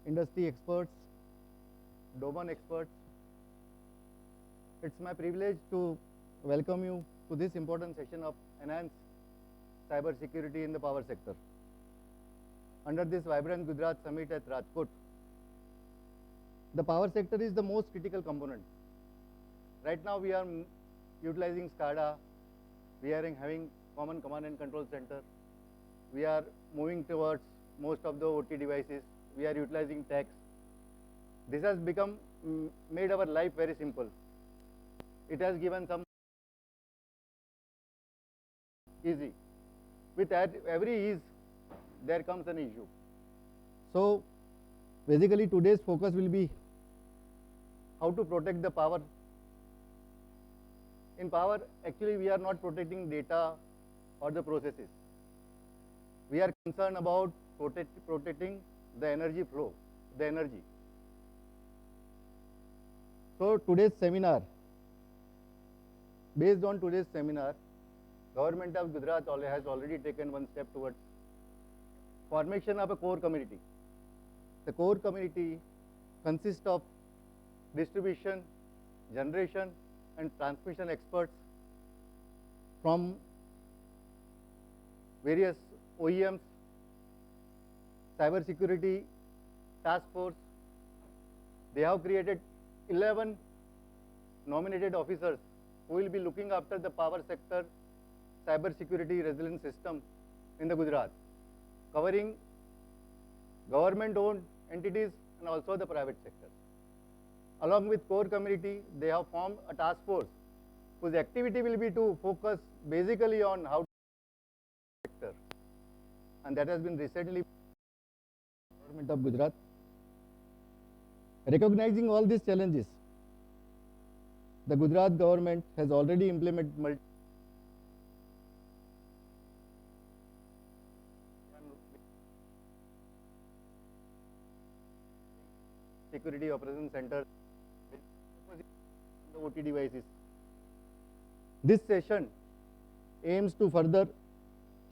industry experts, domain experts. It's my privilege to welcome you to this important session of enhanced cyber security in the power sector. Under this vibrant Gujarat summit at Rajkot, the power sector is the most critical component. Right now we are utilizing SCADA, we are having common command and control center, we are moving towards most of the OT devices, we are utilizing tags. This has become made our life very simple. It has given some easy. With every ease, there comes an issue. So basically today's focus will be how to protect the power. In power, actually we are not protecting data or the processes. We are concerned about protecting the energy flow, the energy. So today's seminar, based on today's seminar, Government of Gujarat has already taken one step towards formation of a core community. The core community consists of distribution, generation and transmission experts from various OEMs, cyber security task force. They have created 11 nominated officers who will be looking after the power sector cyber security resilience system in the Gujarat, covering government owned entities and also the private sector. Along with core community, they have formed a task force whose activity will be to focus basically on how to sector, and that has been recently Government of Gujarat. Recognizing all these challenges, the Gujarat government has already implemented security operations center the OT devices. This session aims to further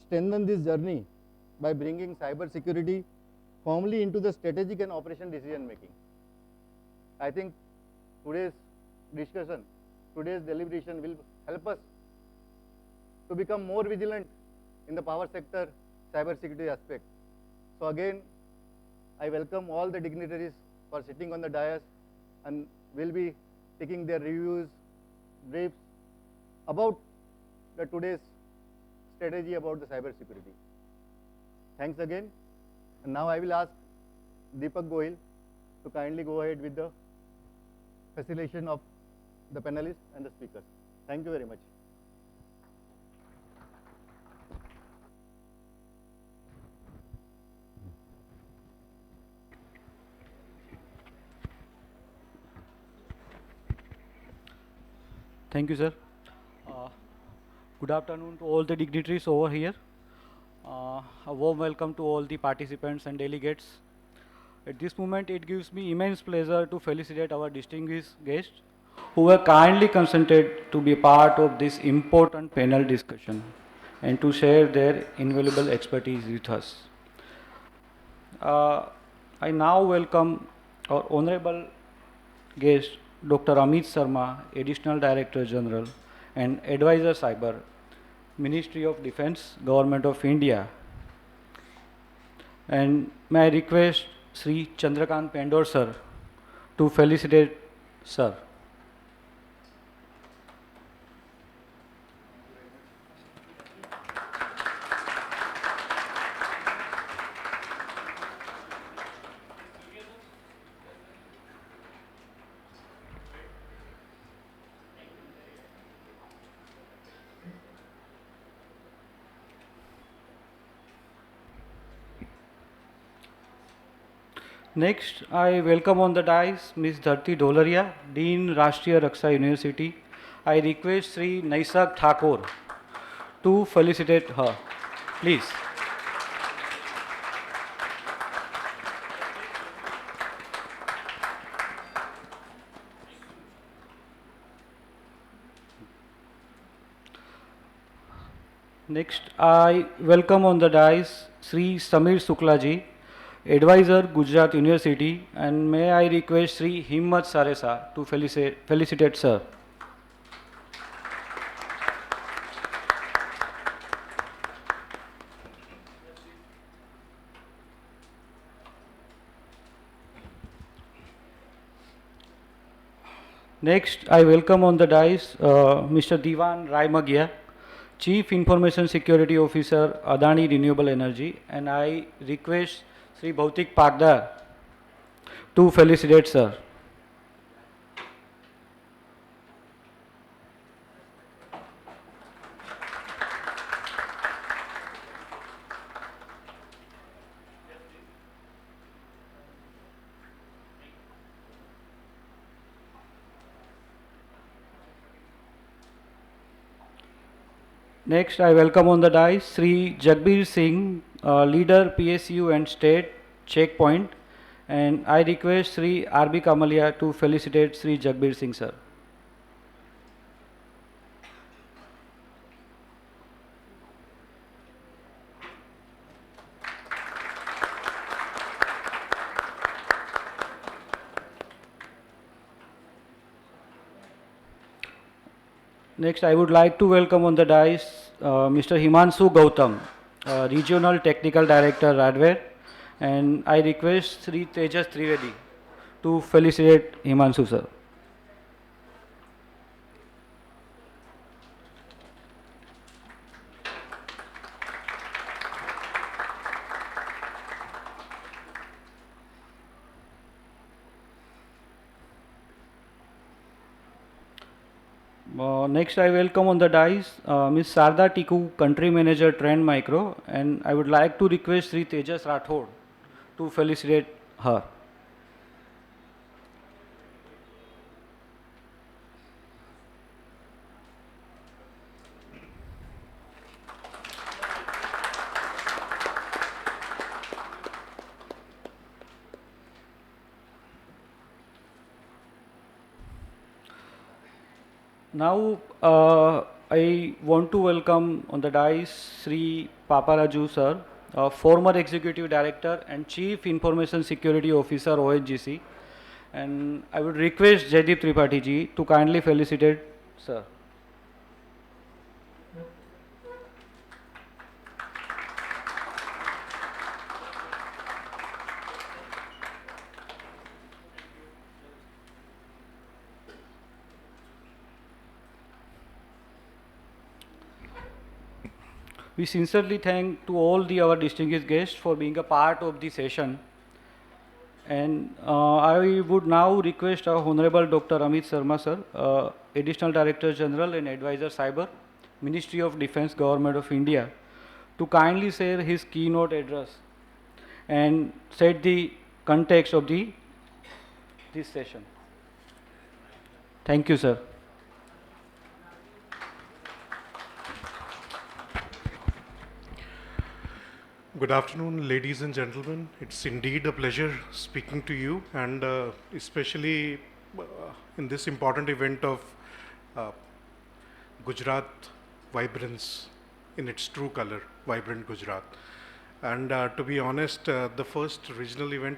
strengthen this journey by bringing cyber security firmly into the strategic and operation decision making. I think today's discussion, today's deliberation will help us to become more vigilant in the power sector cyber security aspect. So again, I welcome all the dignitaries for sitting on the dais and will be taking their reviews, briefs about the today's strategy about the cyber security. Thanks again. And now I will ask Deepak Goyal to kindly go ahead with the facilitation of the panelists and the speakers. Thank you very much. Thank you, sir. Good afternoon to all the dignitaries over here. A warm welcome to all the participants and delegates. At this moment, it gives me immense pleasure to felicitate our distinguished guests who were kindly consented to be part of this important panel discussion and to share their invaluable expertise with us. I now welcome our honorable guest, Dr. Amit Sharma, Additional Director General and Advisor Cyber, Ministry of Defence, Government of India. And may I request Sri Chandrakant Pendor sir to felicitate sir. Next, I welcome on the dais Ms. Dharti Dolaria, Dean Rashtriya Raksha University. I request Sri Naisak Thakur to felicitate her. Please. Next, I welcome on the dais Sri Samir Suklaji, Advisor, Gujarat University, and may I request Sri Himmat Saresa to felicitate sir. Next, I welcome on the dais Mr. Divan Raimagia, Chief Information Security Officer, Adani Renewable Energy, and I request Sri Bhautik Pagda to felicitate sir. Next, I welcome on the dais Sri Jagbir Singh, leader PSU and state checkpoint, and I request Sri R.B. Kamalia to felicitate Sri Jagbir Singh sir. Next, I would like to welcome on the dais Mr. Himanshu Gautam, Regional Technical Director, Radware, and I request Sri Tejas Trivedi to felicitate Himanshu sir. Next, I welcome on the dais Ms. Sarda Tiku, Country Manager, Trend Micro, and I would like to request Sri Tejas Rathod to felicitate her. Now, I want to welcome on the dais Sri Paparaju sir, former Executive Director and Chief Information Security Officer ONGC, and I would request Jaideep Tripathi ji to kindly felicitate sir. We sincerely thank to all our distinguished guests for being a part of the session. And I would now request our Honorable Dr. Amit Sharma sir, Additional Director General and Advisor Cyber, Ministry of Defence, Government of India, to kindly share his keynote address and set the context of this session. Thank you, sir. Good afternoon, ladies and gentlemen. It's indeed a pleasure speaking to you, and especially in this important event of uh, Gujarat vibrance in its true color, vibrant Gujarat. And to be honest, the first regional event,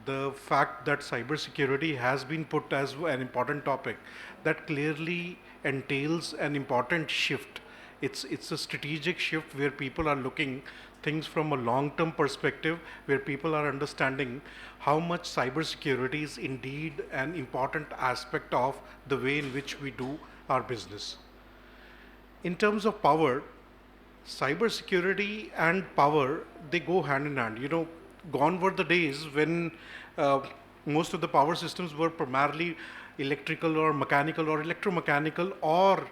the fact that cybersecurity has been put as an important topic, that clearly entails an important shift. It's a strategic shift where people are looking things from a long-term perspective, where people are understanding how much cybersecurity is indeed an important aspect of the way in which we do our business. In terms of power, cybersecurity and power, they go hand in hand. You know, gone were the days when most of the power systems were primarily electrical or mechanical or electromechanical or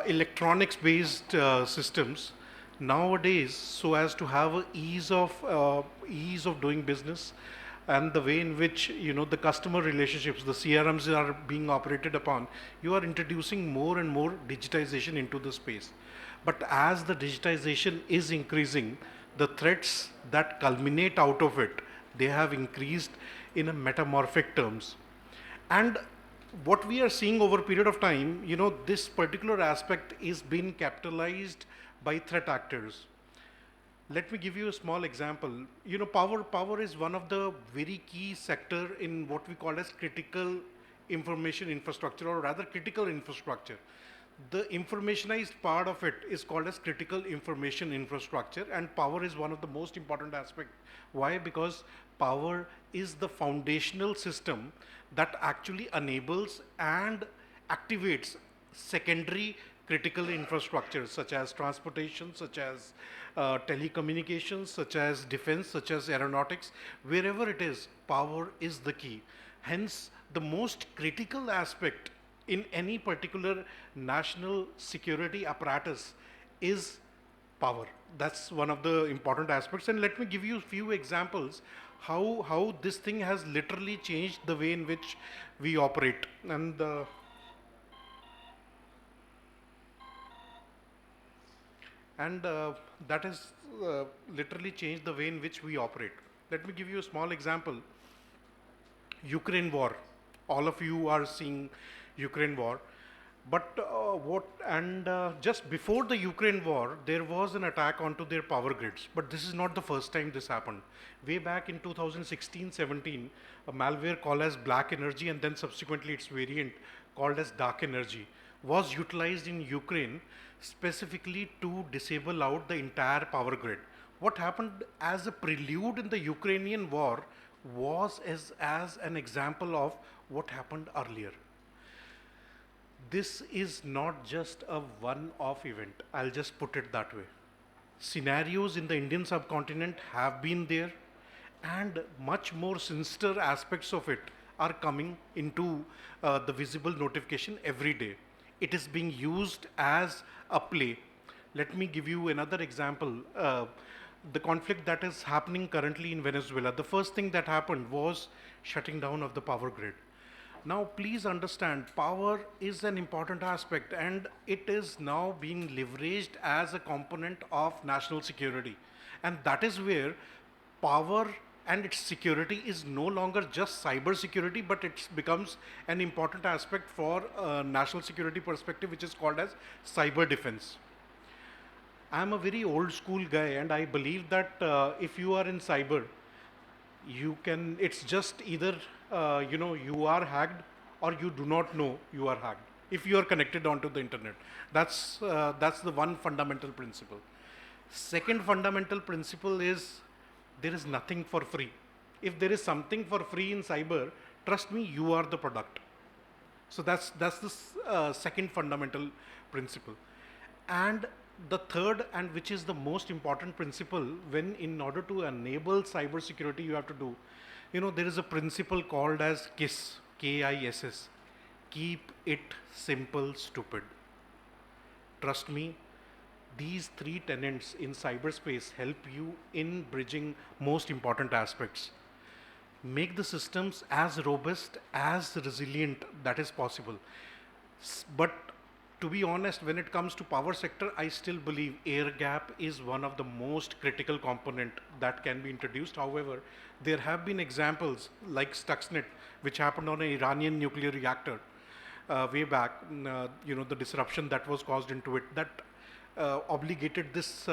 electronics based systems. Nowadays, so as to have a ease of doing business, and the way in which, you know, the customer relationships, the CRMs are being operated upon, you are introducing more and more digitization into the space. But as the digitization is increasing, the threats that culminate out of it, they have increased in a metamorphic terms. And what we are seeing over a period of time, you know, this particular aspect is being capitalized by threat actors. Let me give you a small example. You know, power is one of the very key sector in what we call as critical information infrastructure, or rather critical infrastructure. The informationized part of it is called as critical information infrastructure, and power is one of the most important aspect. Why? Because power is the foundational system that actually enables and activates secondary critical infrastructures such as transportation, such as telecommunications, such as defense, such as aeronautics. Wherever it is, power is the key. Hence, the most critical aspect in any particular national security apparatus is power. That's one of the important aspects. And let me give you a few examples how this thing has literally changed the way in which we operate. And that has literally changed the way in which we operate. Let me give you a small example. Ukraine war. All of you are seeing Ukraine war. But just before the Ukraine war, there was an attack onto their power grids. But this is not the first time this happened. Way back in 2016-17, a malware called as Black Energy, and then subsequently its variant called as Dark Energy, was utilized in Ukraine specifically to disable out the entire power grid. What happened as a prelude in the Ukrainian war was as an example of what happened earlier. This is not just a one-off event. I'll just put it that way. Scenarios in the Indian subcontinent have been there, and much more sinister aspects of it are coming into the visible notification every day. It is being used as a play. Let me give you another example. The conflict that is happening currently in Venezuela, the first thing that happened was shutting down of the power grid. Now, please understand, power is an important aspect, and it is now being leveraged as a component of national security. And that is where power and its security is no longer just cyber security, but it becomes an important aspect for national security perspective, which is called as cyber defense. I'm a very old school guy, and I believe that if you are in cyber, it's just either you are hacked or you do not know you are hacked if you are connected onto the internet. That's the one fundamental principle. Second fundamental principle is there is nothing for free. If there is something for free in cyber, trust me, you are the product. So that's the second fundamental principle. And the third, and which is the most important principle, when in order to enable cyber security, you have to do, there is a principle called as KISS, KISS. Keep it simple, stupid. Trust me, these three tenets in cyberspace help you in bridging most important aspects. Make the systems as robust, as resilient that is possible. But to be honest, when it comes to power sector, I still believe air gap is one of the most critical component that can be introduced. However, there have been examples like Stuxnet, which happened on an Iranian nuclear reactor way back. The disruption that was caused into it, that obligated this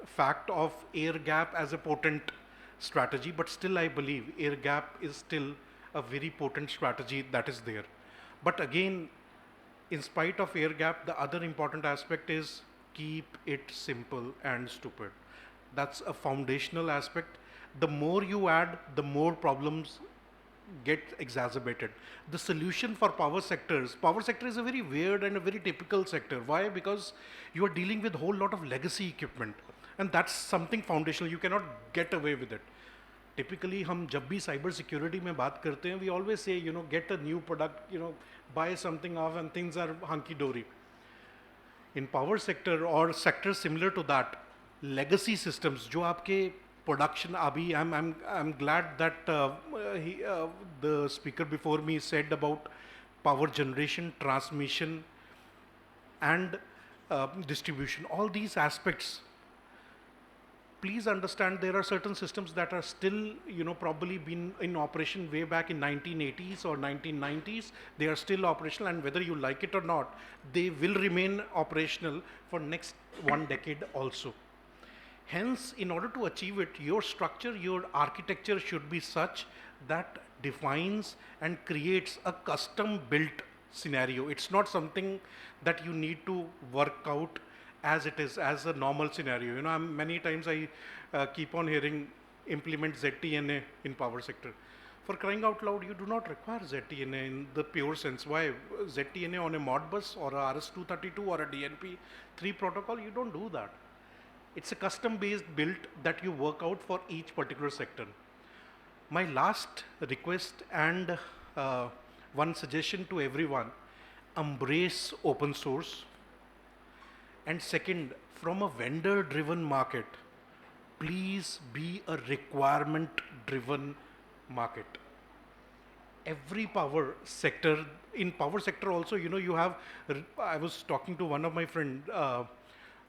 fact of air gap as a potent strategy. But still, I believe air gap is still a very potent strategy that is there. But again, in spite of air gap, the other important aspect is keep it simple and stupid. That's a foundational aspect. The more you add, the more problems get exacerbated. The solution for power sector is a very weird and a very typical sector. Why? Because you are dealing with a whole lot of legacy equipment, and that's something foundational. You cannot get away with it. Typically, हम जब भी cyber security में बात करते हैं, we always say, get a new product, buy something off, and things are hunky dory. In power sector or sectors similar to that, legacy systems, जो आपके production अभी, I'm glad that the speaker before me said about power generation, transmission, and distribution. All these aspects, please understand, there are certain systems that are still, probably been in operation way back in 1980s or 1990s. They are still operational, and whether you like it or not, they will remain operational for next 1 decade also. Hence, in order to achieve it, your structure, your architecture should be such that defines and creates a custom built scenario. It's not something that you need to work out as it is, as a normal scenario. You know, many times I keep on hearing implement ZTNA in power sector. For crying out loud, you do not require ZTNA in the pure sense. Why? ZTNA on a Modbus or a RS-232 or a DNP-3 protocol, you don't do that. It's a custom-based build that you work out for each particular sector. My last request and one suggestion to everyone, embrace open source. And second, from a vendor-driven market, please be a requirement-driven market. Every power sector, in power sector also, you know, you have, I was talking to one of my friend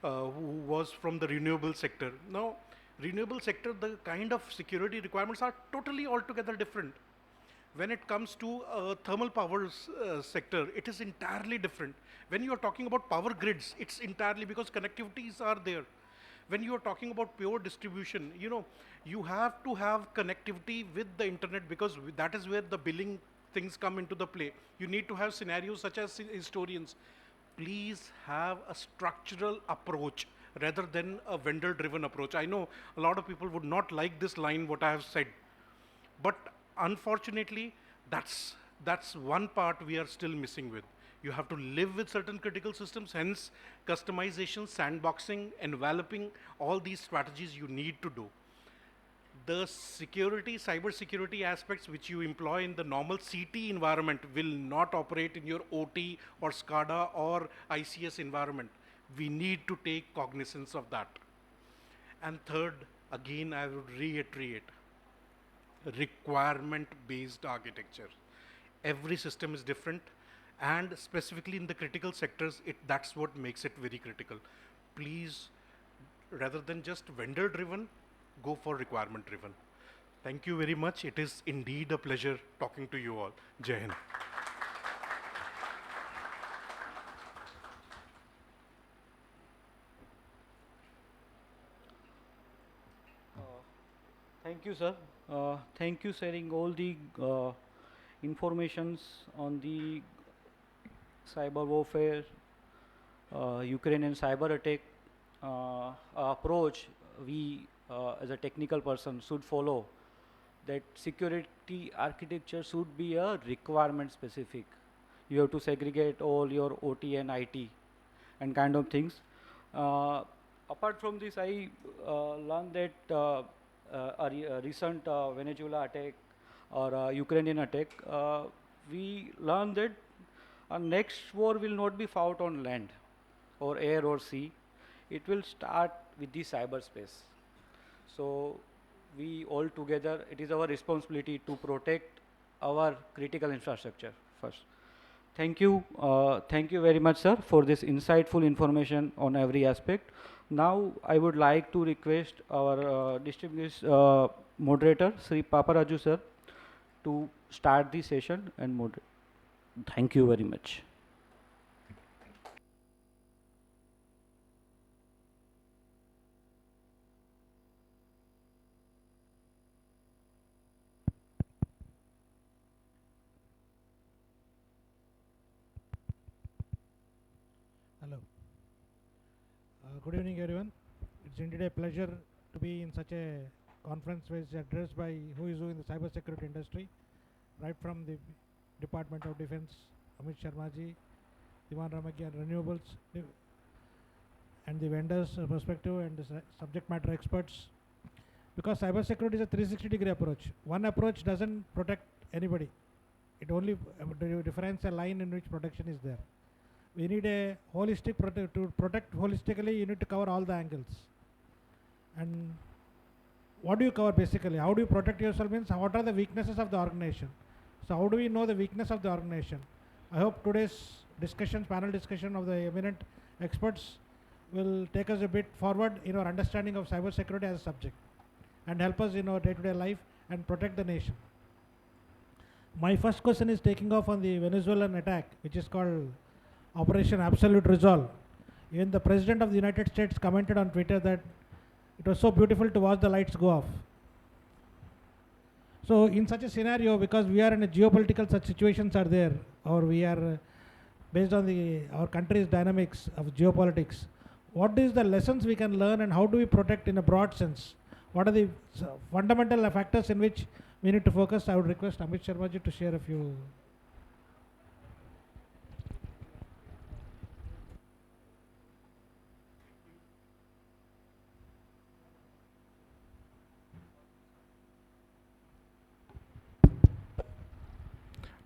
who was from the renewable sector. Now, renewable sector, the kind of security requirements are totally altogether different. When it comes to thermal power sector, it is entirely different. When you are talking about power grids, it's entirely because connectivities are there. When you are talking about pure distribution, you know, you have to have connectivity with the internet because that is where the billing things come into the play. You need to have scenarios such as historians. Please have a structural approach rather than a vendor driven approach. I know a lot of people would not like this line, what I have said, but unfortunately, that's one part we are still missing with. You have to live with certain critical systems, hence customization, sandboxing, enveloping, all these strategies you need to do. The security, cyber security aspects which you employ in the normal CT environment will not operate in your OT or SCADA or ICS environment. We need to take cognizance of that. And third, again, I would reiterate, requirement-based architecture. Every system is different, and specifically in the critical sectors, that's what makes it very critical. Please, rather than just vendor-driven, go for requirement-driven. Thank you very much. It is indeed a pleasure talking to you all. Jai Hind. Thank you, sir. Thank you sharing all the informations on the cyber warfare, Ukrainian cyber attack approach we as a technical person should follow. That security architecture should be a requirement specific. You have to segregate all your OT and IT and kind of things. Apart from this, I learned that a recent Venezuela attack or Ukrainian attack, we learned that our next war will not be fought on land or air or sea. It will start with the cyberspace. So we all together, it is our responsibility to protect our critical infrastructure first. Thank you very much, sir, for this insightful information on every aspect. Now I would like to request our distinguished moderator, Sri Paparaju sir, to start the session and moderate. Thank you very much. Hello. Good evening, everyone. It's indeed a pleasure to be in such a conference which is addressed by who is who in the cyber security industry, right from the Department of Defense, Amit Sharmaji, Diwan Ramaki, and renewables, and the vendors' perspective and the subject matter experts. Because cyber security is a 360-degree approach. One approach doesn't protect anybody. It only defines a line in which protection is there. We need a holistic to protect holistically. You need to cover all the angles. And what do you cover basically? How do you protect yourself means what are the weaknesses of the organization? So how do we know the weakness of the organization? I hope today's discussion, panel discussion of the eminent experts will take us a bit forward in our understanding of cyber security as a subject and help us in our day-to-day life and protect the nation. My first question is taking off on the Venezuelan attack, which is called Operation Absolute Resolve. Even the President of the United States commented on Twitter that It was so beautiful to watch the lights go off. So in such a scenario, because we are in a geopolitical such situations are there, or we are based on our country's dynamics of geopolitics, what is the lessons we can learn and how do we protect in a broad sense? What are the fundamental factors in which we need to focus? I would request Amit Sharmaji to share a few.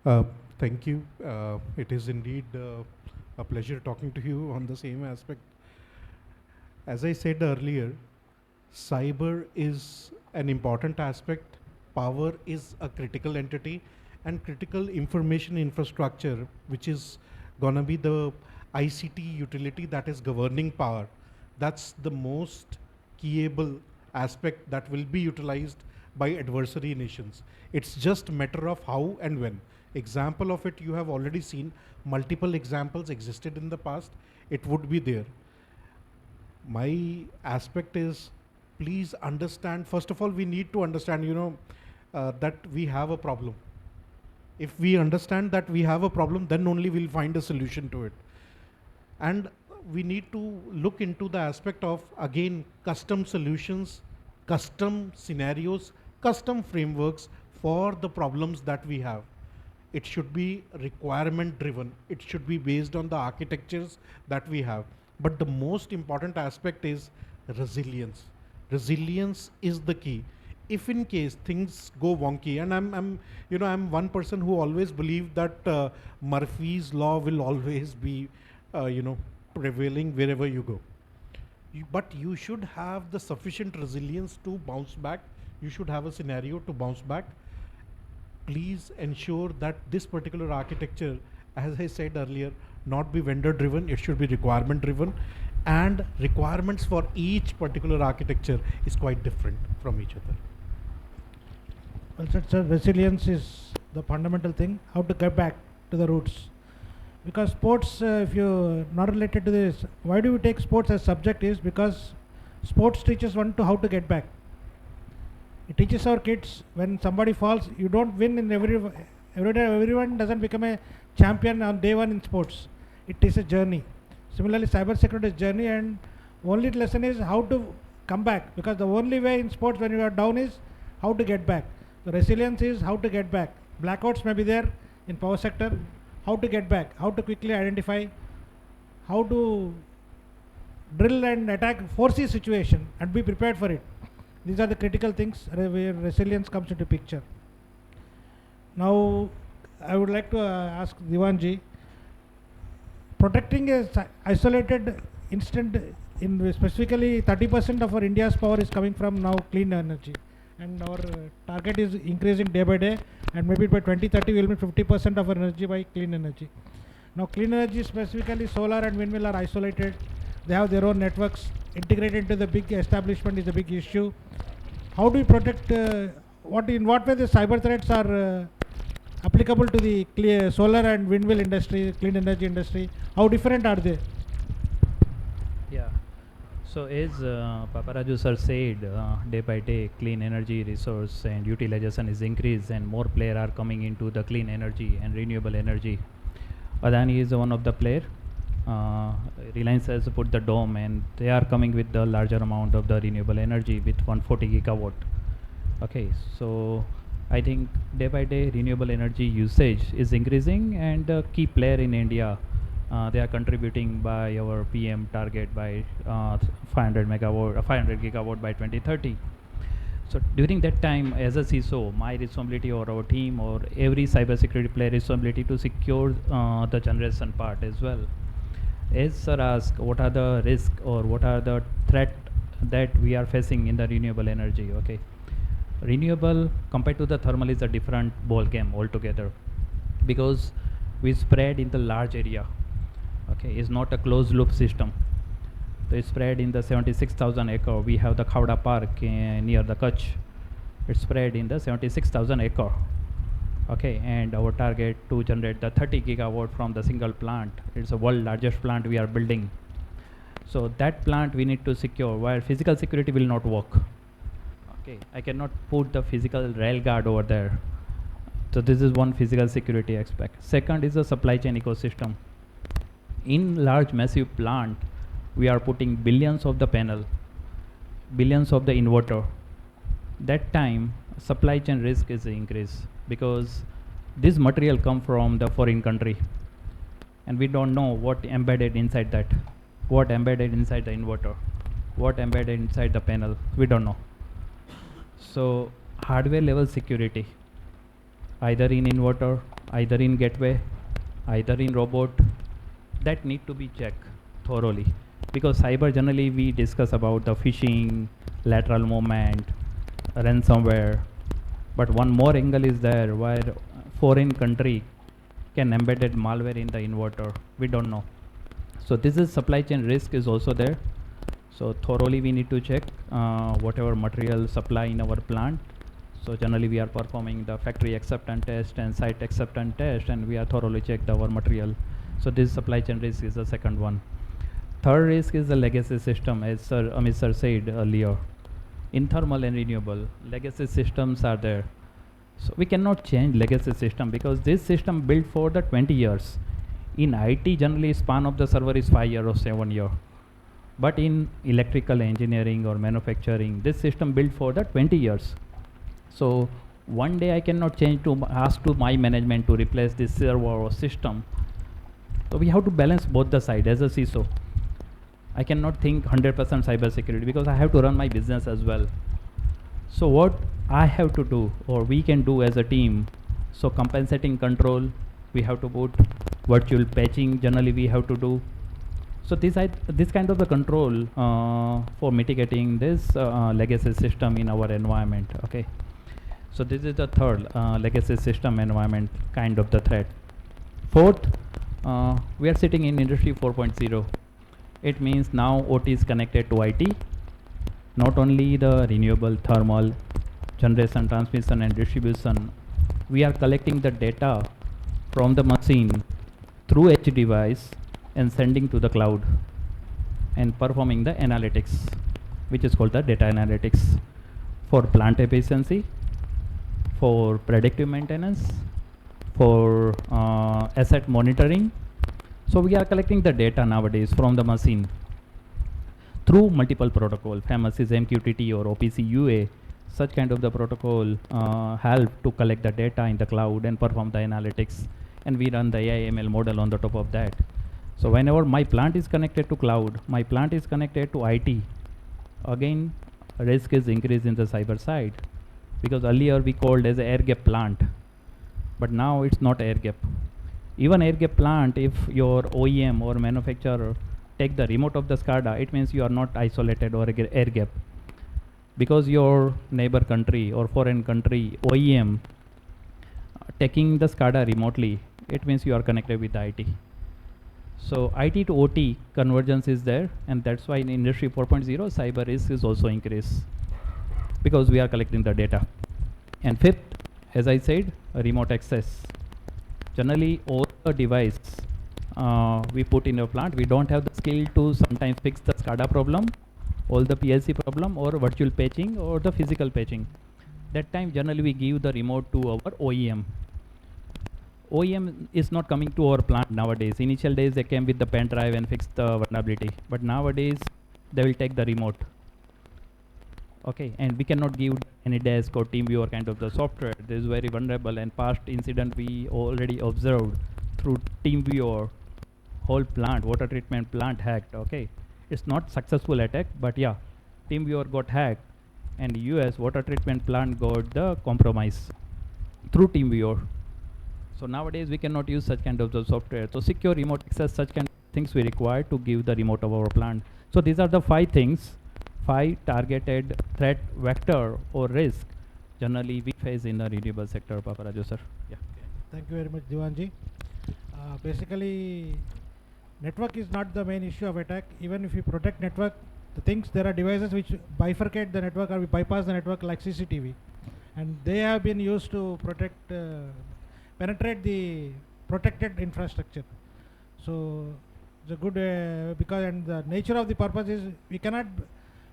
Uh, Thank you. It is indeed a pleasure talking to you on the same aspect. As I said earlier, cyber is an important aspect, power is a critical entity, and critical information infrastructure, which is gonna be the ICT utility that is governing power. That's the most keyable aspect that will be utilized by adversary nations. It's just a matter of how and when. Example of it you have already seen, multiple examples existed in the past, it would be there. My aspect is, please understand, first of all, we need to understand, that we have a problem. If we understand that we have a problem, then only we'll find a solution to it. And we need to look into the aspect of, again, custom solutions, custom scenarios, custom frameworks for the problems that we have. It should be requirement driven. It should be based on the architectures that we have. But the most important aspect is resilience. Resilience is the key. If in case things go wonky, and I'm one person who always believed that Murphy's law will always be, prevailing wherever you go. But you should have the sufficient resilience to bounce back. You should have a scenario to bounce back. Please ensure that this particular architecture, as I said earlier, not be vendor driven, it should be requirement driven, and requirements for each particular architecture is quite different from each other. Well said, sir. Resilience is the fundamental thing, how to get back to the roots. Because sports, if you're not related to this, why do we take sports as subject is because sports teaches one to how to get back. It teaches our kids when somebody falls, you don't win in every day. Everyone doesn't become a champion on day one in sports. It is a journey. Similarly, cybersecurity is journey, and only lesson is how to come back. Because the only way in sports when you are down is how to get back. The resilience is how to get back. Blackouts may be there in power sector. How to get back? How to quickly identify? How to drill and attack, foresee situation and be prepared for it. These are the critical things where resilience comes into picture. Now, I would like to ask Divanji, protecting a isolated instant, in specifically 30% of our India's power is coming from now clean energy, and our target is increasing day by day, and maybe by 2030 we will be 50% of our energy by clean energy. Now, clean energy, specifically solar and windmill, are isolated. They have their own networks. Integrated into the big establishment is a big issue. How do we protect? In what way the cyber threats are applicable to the solar and windmill industry, clean energy industry? How different are they? Yeah. So as Paparaju sir said, day by day clean energy resource and utilization is increased, and more players are coming into the clean energy and renewable energy. Adani is one of the player. Reliance has put the dome, and they are coming with the larger amount of the renewable energy with 140 gigawatt. Okay, so I think day by day renewable energy usage is increasing, and the key player in India, they are contributing by our PM target by 500 gigawatt by 2030. So during that time, as a CISO, my responsibility or our team or every cybersecurity player responsibility to secure the generation part as well. As sir asked, what are the risks or what are the threat that we are facing in the renewable energy? Okay, renewable compared to the thermal is a different ball game altogether, because we spread in the large area. Okay, it's not a closed loop system. So it's spread in the 76,000 acre. We have the Khawda Park near the Kutch. It's spread in the 76,000 acre. Okay, and our target to generate the 30 gigawatt from the single plant. It's the world largest plant we are building. So that plant we need to secure, where physical security will not work. Okay, I cannot put the physical rail guard over there. So this is one physical security aspect. Second is the supply chain ecosystem. In large massive plant, we are putting billions of the panel, billions of the inverter. That time supply chain risk is increased because this material come from the foreign country, and we don't know what embedded inside that, what embedded inside the inverter, what embedded inside the panel, we don't know. So hardware level security, either in inverter, either in gateway, either in robot, that need to be checked thoroughly. Because cyber generally we discuss about the phishing, lateral movement, ransomware, but one more angle is there where foreign country can embedded malware in the inverter, we don't know. So this is supply chain risk is also there. So thoroughly we need to check whatever material supply in our plant. So generally we are performing the factory acceptance test and site acceptance test, and we are thoroughly checked our material. So this supply chain risk is the second one. Third risk is the legacy system, as Sir Amit sir said earlier. In thermal and renewable, legacy systems are there. So we cannot change legacy system because this system built for the 20 years. In IT generally span of the server is 5 years or 7 years. But in electrical engineering or manufacturing, this system built for the 20 years. So one day I cannot change to ask to my management to replace this server or system. So we have to balance both the side as a CISO. I cannot think 100% cyber security because I have to run my business as well. So what I have to do, or we can do as a team, so compensating control, we have to put virtual patching, generally we have to do. So this kind of the control for mitigating this legacy system in our environment. Okay. So this is the third legacy system environment kind of the threat. Fourth, we are sitting in industry 4.0. It means now OT is connected to IT. Not only the renewable, thermal, generation, transmission and distribution, we are collecting the data from the machine through edge device and sending to the cloud and performing the analytics, which is called the data analytics for plant efficiency, for predictive maintenance, for asset monitoring. So we are collecting the data nowadays from the machine through multiple protocol. Famous is MQTT or OPC UA. Such kind of the protocol help to collect the data in the cloud and perform the analytics, and we run the AI ML model on the top of that. So whenever my plant is connected to cloud, my plant is connected to IT, again risk is increased in the cyber side, because earlier we called as air gap plant, but now it's not air gap. Even air gap plant, if your OEM or manufacturer take the remote of the SCADA, it means you are not isolated or air gap, because your neighbor country or foreign country OEM taking the SCADA remotely, it means you are connected with IT. So IT to OT convergence is there, and that's why in industry 4.0 cyber risk is also increased because we are collecting the data. And fifth, as I said, remote access. Generally all the device we put in a plant, we don't have the skill to sometimes fix the SCADA problem, all the PLC problem, or virtual patching or the physical patching. That time generally we give the remote to our OEM. OEM is not coming to our plant nowadays. Initial days they came with the pen drive and fixed the vulnerability, but nowadays they will take the remote. Okay, and we cannot give any desk or TeamViewer kind of the software. This is very vulnerable, and past incident we already observed through TeamViewer, whole plant, water treatment plant hacked. Okay, it's not successful attack, but yeah, TeamViewer got hacked, and US water treatment plant got the compromise through TeamViewer. So nowadays we cannot use such kind of the software. So secure remote access, such kind of things we require to give the remote of our plant. So these are the 5 things, 5 targeted threat vector or risk generally we face in the renewable sector. Paparaju sir. Yeah. Thank you very much, Divanji. Basically, network is not the main issue of attack. Even if you protect network, the things, there are devices which bifurcate the network or we bypass the network like CCTV, and they have been used to protect, penetrate the protected infrastructure. So It's a good because and the nature of the purpose is we cannot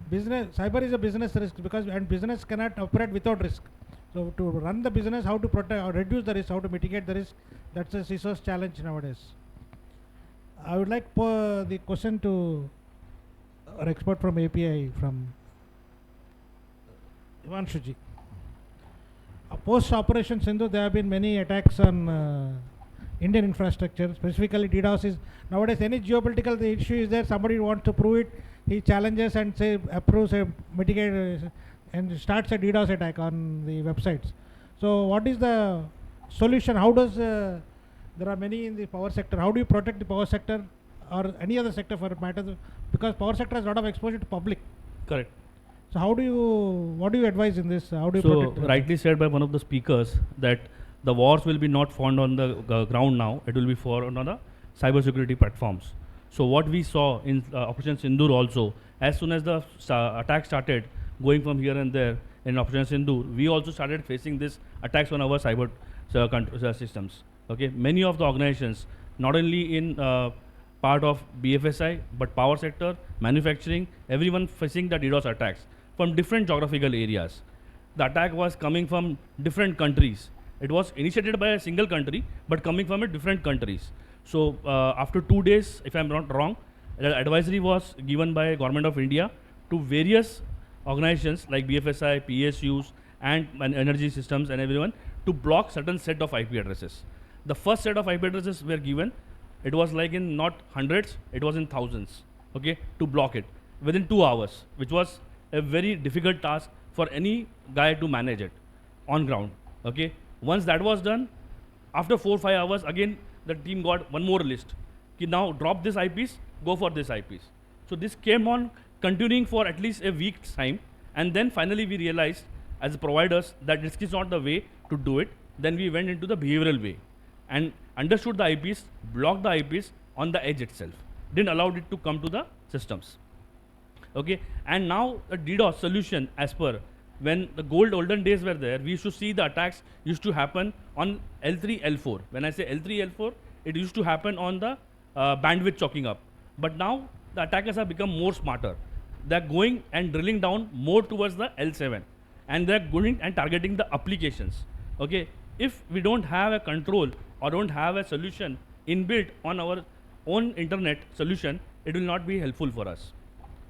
business cyber is a business risk because and business cannot operate without risk. So to run the business, how to protect or reduce the risk, how to mitigate the risk, that's a CISO's challenge nowadays. I would like the question to our expert from API from Ivanshuji. Post Operation Sindhu, there have been many attacks on Indian infrastructure, specifically DDoS is nowadays any geopolitical the issue is there, somebody wants to prove it, he challenges and say approves a mitigate and starts a DDoS attack on the websites. So what is the solution? How does there are many in the power sector, how do you protect the power sector or any other sector for matter, because power sector has a lot of exposure to public. Correct. So how do you, what do you advise in this? How do you So protect them? rightly said by one of the speakers that the wars will be not fought on the ground now, it will be fought on the cybersecurity platforms. So what we saw in Operation Sindoor also, as soon as the attack started going from here and there in Operation Sindoor, we also started facing these attacks on our cyber systems. Okay, many of the organizations, not only in part of BFSI, but power sector, manufacturing, everyone facing the DDoS attacks from different geographical areas. The attack was coming from different countries. It was initiated by a single country, but coming from different countries. So after 2 days, if I'm not wrong, advisory was given by Government of India to various organizations like BFSI, PSUs, and energy systems and everyone to block certain set of IP addresses. The first set of IP addresses were given. It was like in not hundreds, it was in thousands, okay, to block it within 2 hours, which was a very difficult task for any guy to manage it on ground, okay. Once that was done, after 4-5 hours, again, the team got one more list. Ki now drop this IPs, go for this IPs. So this came on continuing for at least a week's time. And then finally we realized as providers that this is not the way to do it. Then we went into the behavioral way and understood the IPs, blocked the IPs on the edge itself. Didn't allow it to come to the systems. Okay, and now the DDoS solution as per when the olden days were there, we used to see the attacks used to happen on L3, L4. When I say L3, L4, it used to happen on the bandwidth choking up. But now the attackers have become more smarter. They're going and drilling down more towards the L7. And they're going and targeting the applications. Okay, if we don't have a control or don't have a solution inbuilt on our own internet solution, it will not be helpful for us.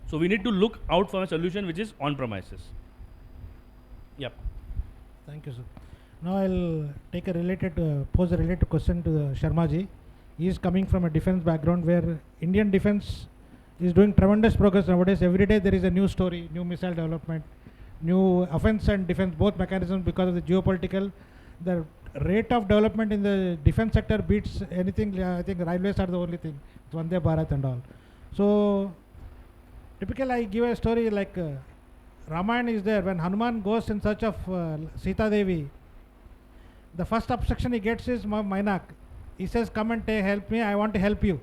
So we need to look out for a solution which is on premises. Yep. Thank you, sir. Now I'll take a pose a related question to Sharma ji. He is coming from a defense background where Indian defense is doing tremendous progress nowadays. Every day there is a new story, new missile development, new offense and defense, both mechanisms because of the geopolitical. The rate of development in the defense sector beats anything. I think railways are the only thing. It's Vande Bharat and all. So, typically I give a story like Ramayana is there. When Hanuman goes in search of Sita Devi, the first obstruction he gets is Mainak. He says, come and help me, I want to help you.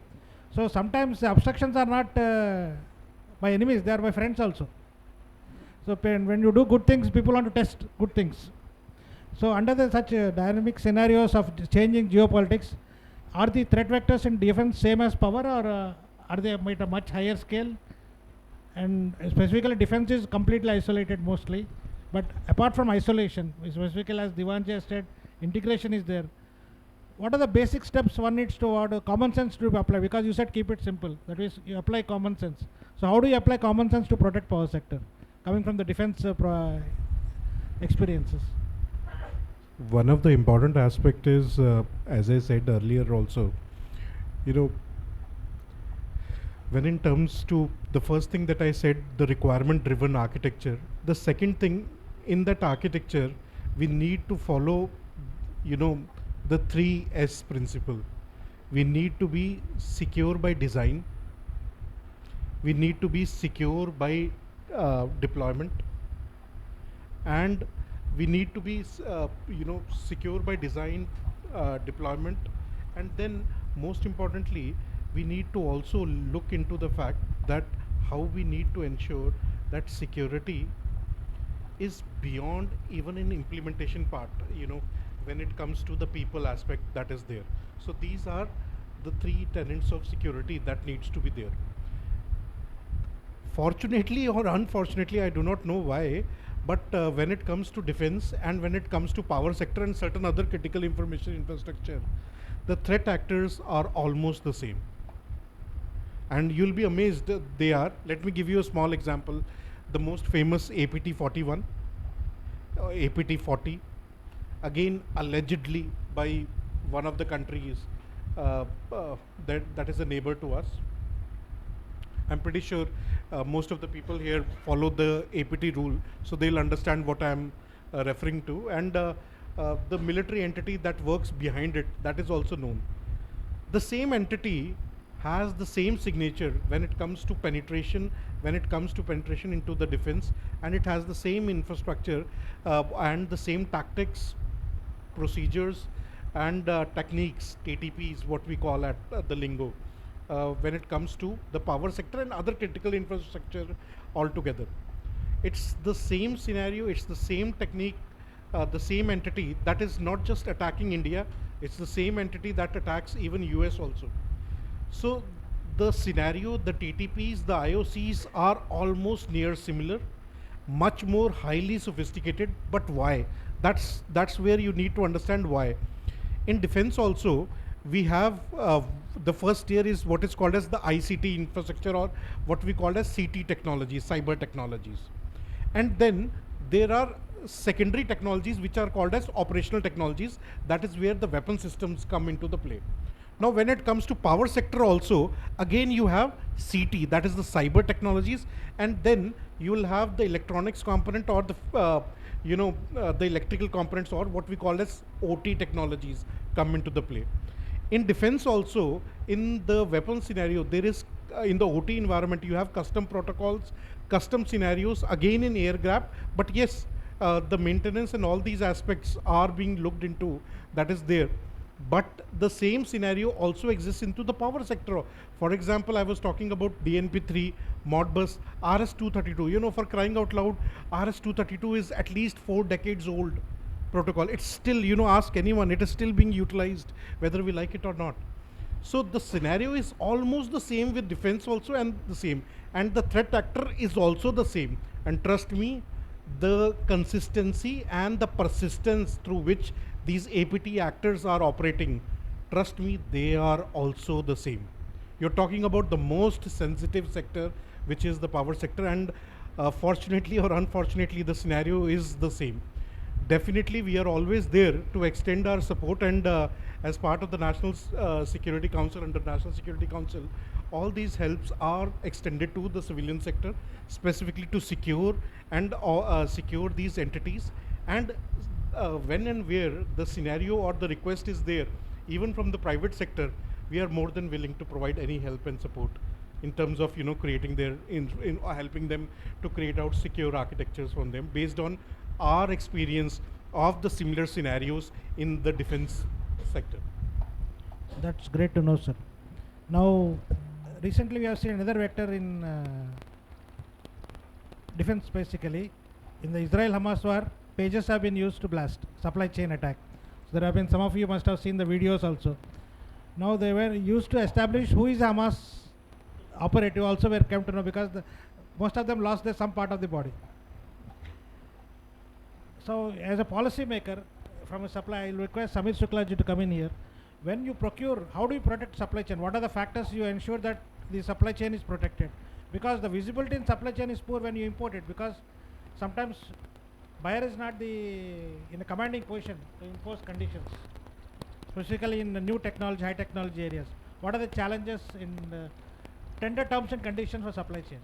So sometimes the obstructions are not by enemies, they are by friends also. So when you do good things, people want to test good things. So under such dynamic scenarios of changing geopolitics, are the threat vectors in defense same as power, or are they at a much higher scale? And specifically defense is completely isolated mostly. But apart from isolation, specifically as Divanji said, integration is there. What are the basic steps one needs to, or common sense to apply? Because you said keep it simple. That is, you apply common sense. So how do you apply common sense to protect power sector? Coming from the defense experiences. One of the important aspect is, as I said earlier also, when in terms to the first thing that I said, the requirement driven architecture, the second thing in that architecture, we need to follow, the 3S principle. We need to be secure by design. We need to be secure by deployment. And we need to be, secure by design, deployment. And then most importantly, we need to also look into the fact that how we need to ensure that security is beyond even in implementation part, when it comes to the people aspect that is there. So these are the three tenets of security that needs to be there. Fortunately or unfortunately, I do not know why, but when it comes to defense and when it comes to power sector and certain other critical information infrastructure, the threat actors are almost the same. And you'll be amazed they are. Let me give you a small example. The most famous APT 41, APT 40, again allegedly by one of the countries that is a neighbor to us. I'm pretty sure most of the people here follow the APT rule, so they'll understand what I'm referring to. And the military entity that works behind it, that is also known. The same entity has the same signature when it comes to penetration, into the defense, and it has the same infrastructure and the same tactics, procedures, and techniques, KTPs, what we call at the lingo, when it comes to the power sector and other critical infrastructure altogether. It's the same scenario, it's the same technique, the same entity that is not just attacking India, it's the same entity that attacks even US also. So the scenario, the TTPs, the IOCs are almost near similar, much more highly sophisticated. But why? That's where you need to understand why. In defense also, we have the first tier is what is called as the ICT infrastructure, or what we call as CT technologies, cyber technologies. And then there are secondary technologies which are called as operational technologies. That is where the weapon systems come into the play. Now when it comes to power sector also, again you have CT, that is the cyber technologies, and then you will have the electronics component, or the the electrical components, or what we call as OT technologies come into the play. In defense also, in the weapon scenario, there is in the OT environment you have custom protocols, custom scenarios, again in air gap. But yes, the maintenance and all these aspects are being looked into, that is there. But the same scenario also exists into the power sector. For example, I was talking about DNP3, Modbus, RS-232. You know, for crying out loud, RS-232 is at least 4 decades old protocol. It's still, ask anyone, it is still being utilized, whether we like it or not. So the scenario is almost the same with defense also, and the same. And the threat actor is also the same. And trust me, the consistency and the persistence through which these APT actors are operating, trust me, they are also the same. You're talking about the most sensitive sector, which is the power sector, and fortunately or unfortunately, the scenario is the same. Definitely, we are always there to extend our support, and as part of the National Security Council, under National Security Council, all these helps are extended to the civilian sector, specifically to secure and secure these entities. And when and where the scenario or the request is there, even from the private sector, we are more than willing to provide any help and support in terms of creating their in helping them to create out secure architectures from them based on our experience of the similar scenarios in the defense sector. That's great to know, sir. Now, recently we have seen another vector in defense, basically. In the Israel-Hamas war, pages have been used to blast supply chain attack. So there have been, some of you must have seen the videos also. Now they were used to establish who is Hamas operative, also were came to know, because most of them lost some part of the body. So as a policy maker from a supply, I will request Samir Shuklaji to come in here. When you procure, how do you protect supply chain? What are the factors you ensure that the supply chain is protected? Because the visibility in supply chain is poor when you import it, because sometimes buyer is not in a commanding position to impose conditions, specifically in the new technology, high technology areas. What are the challenges in tender terms and conditions for supply chain?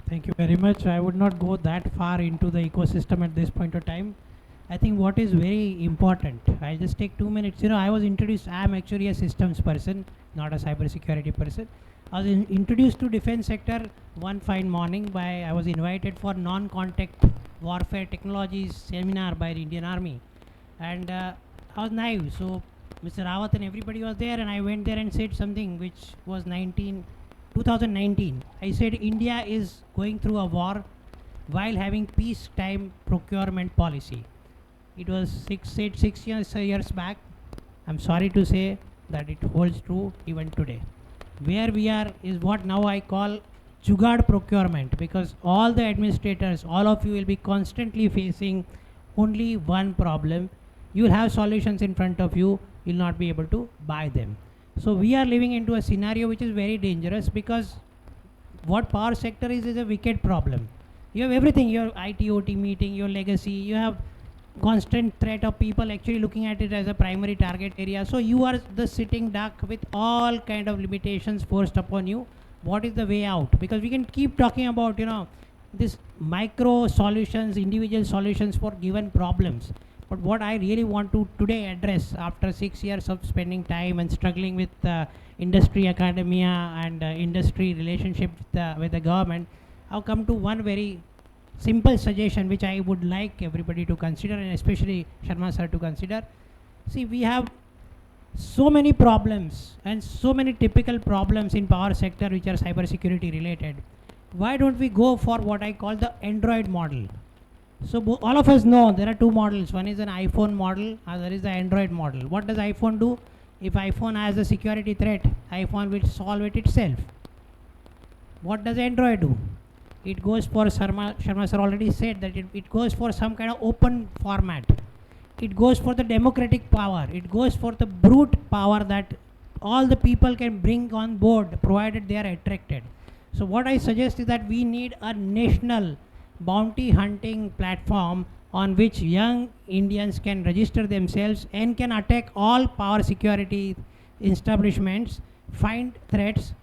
Thank you very much. I would not go that far into the ecosystem at this point of time. I think what is very important, I'll just take 2 minutes. I was introduced, I'm actually a systems person, not a cyber security person. I was introduced to defense sector one fine morning I was invited for non-contact warfare technologies seminar by the Indian Army. And I was naive, so Mr. Rawat and everybody was there, and I went there and said something which was 2019. I said India is going through a war while having peacetime procurement policy. It was 6 years back. I'm sorry to say that it holds true even today. Where we are is what now I call Jugaad procurement, because all the administrators, all of you will be constantly facing only one problem. You will have solutions in front of you, you will not be able to buy them. So we are living into a scenario which is very dangerous, because what power sector is a wicked problem. You have everything, your IT OT meeting, your legacy, you have constant threat of people actually looking at it as a primary target area. So you are the sitting duck with all kind of limitations forced upon you. What is the way out? Because we can keep talking about, this micro solutions, individual solutions for given problems. But what I really want to today address, after 6 years of spending time and struggling with industry, academia, and industry relationship with the government, I've come to one very simple suggestion which I would like everybody to consider, and especially Sharma sir to consider. See, we have so many problems and so many typical problems in power sector which are cyber security related. Why don't we go for what I call the Android model? So all of us know there are two models. One is an iPhone model, other is the Android model. What does iPhone do? If iPhone has a security threat, iPhone will solve it itself. What does Android do? It goes for, Sharma sir already said that it goes for some kind of open format. It goes for the democratic power. It goes for the brute power that all the people can bring on board provided they are attracted. So what I suggest is that we need a national bounty hunting platform on which young Indians can register themselves and can attack all power security establishments, find threats.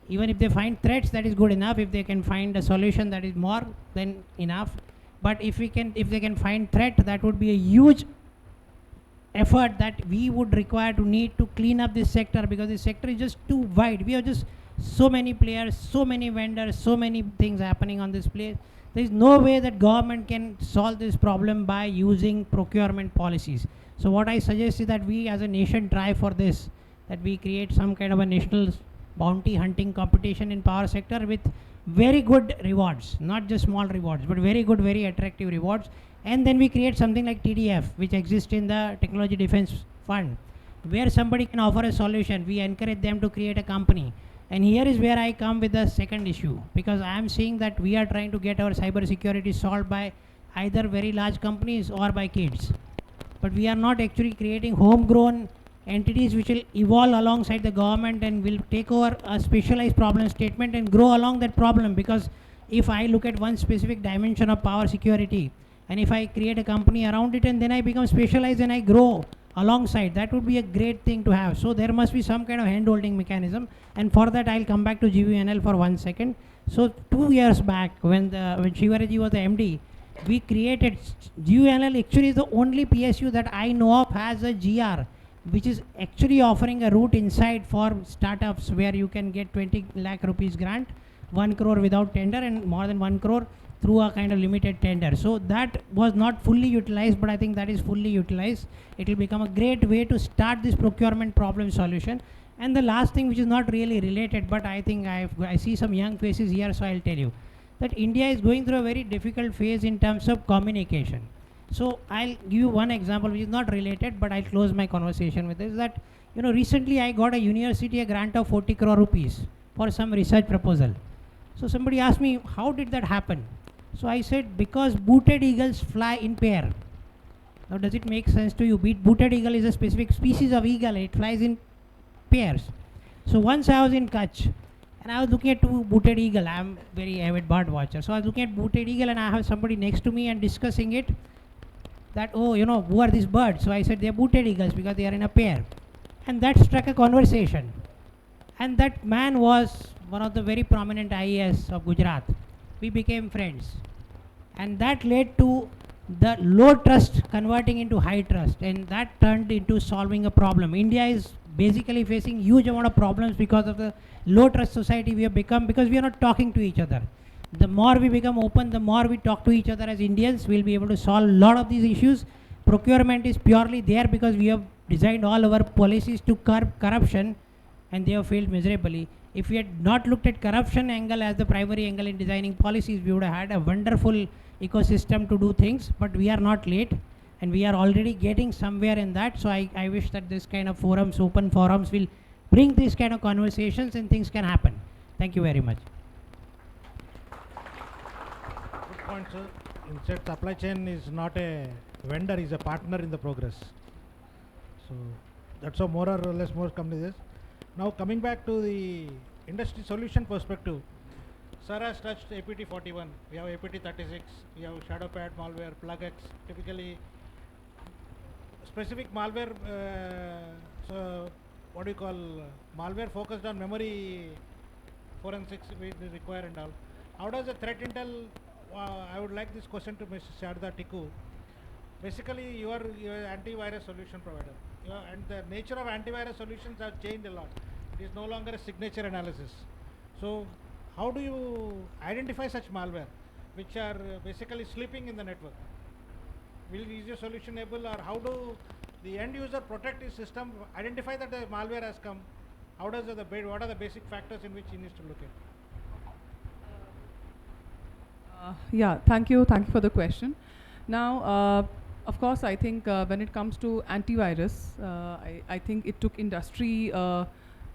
Even if they find threats, that is good enough. If they can find a solution, that is more than enough. But if they can find threat, that would be a huge effort that we would require to need to clean up this sector, because this sector is just too wide. We have just so many players, so many vendors, so many things happening on this place. There is no way that government can solve this problem by using procurement policies. So what I suggest is that we as a nation try for this, that we create some kind of a national bounty hunting competition in power sector with very good rewards, not just small rewards, but very good, very attractive rewards. And then we create something like TDF, which exists in the Technology Defense Fund, where somebody can offer a solution. We encourage them to create a company. And here is where I come with the second issue, because I am seeing that we are trying to get our cyber security solved by either very large companies or by kids. But we are not actually creating homegrown entities which will evolve alongside the government and will take over a specialized problem statement and grow along that problem. Because if I look at one specific dimension of power security, and if I create a company around it and then I become specialized and I grow alongside, that would be a great thing to have. So there must be some kind of hand-holding mechanism, and for that I'll come back to GVNL for 1 second. So 2 years back, when Shivaji was the MD, we created GVNL. Actually is the only PSU that I know of has a GR, which is actually offering a route inside for startups where you can get 20 lakh rupees grant, 1 crore without tender, and more than 1 crore through a kind of limited tender. So that was not fully utilized, but I think that is fully utilized. It will become a great way to start this procurement problem solution. And the last thing, which is not really related, but I think I see some young faces here, so I'll tell you that India is going through a very difficult phase in terms of communication. So I'll give you one example which is not related, but I'll close my conversation with this, that recently I got a university a grant of 40 crore rupees for some research proposal. So somebody asked me, how did that happen? So I said, because booted eagles fly in pair. Now does it make sense to you? Booted eagle is a specific species of eagle, it flies in pairs. So once I was in Kutch and I was looking at two booted eagle. I am very avid bird watcher. So I was looking at booted eagle and I have somebody next to me and discussing it, that, oh, who are these birds? So I said, they are booted eagles because they are in a pair. And that struck a conversation. And that man was one of the very prominent IAS of Gujarat. We became friends. And that led to the low trust converting into high trust. And that turned into solving a problem. India is basically facing huge amount of problems because of the low trust society we have become, because we are not talking to each other. The more we become open, the more we talk to each other as Indians, we'll be able to solve a lot of these issues. Procurement is purely there because we have designed all our policies to curb corruption, and they have failed miserably. If we had not looked at corruption angle as the primary angle in designing policies, we would have had a wonderful ecosystem to do things, but we are not late. and we are already getting somewhere in that. So I wish that this kind of forums, open forums, will bring these kind of conversations and things can happen. Thank you very much. Good point, sir. Instead, supply chain is not a vendor, is a partner in the progress. So that's how more or less most companies is. Now coming back to the industry solution perspective, sir has touched APT 41, we have APT 36, we have shadowpad malware, plugx, typically specific malware, so what do you call, malware focused on memory forensics we require and all. How does the threat intel, I would like this question to Mr. Sharda Tikku. Basically, you are antivirus solution provider, and the nature of antivirus solutions have changed a lot. It is no longer a signature analysis. So, how do you identify such malware, which are basically sleeping in the network? Is your solution able, or how do the end user protect his system, identify that the malware has come? How does what are the basic factors in which he needs to look at? Yeah, thank you for the question. Now, of course, I think when it comes to antivirus, I think it took industry a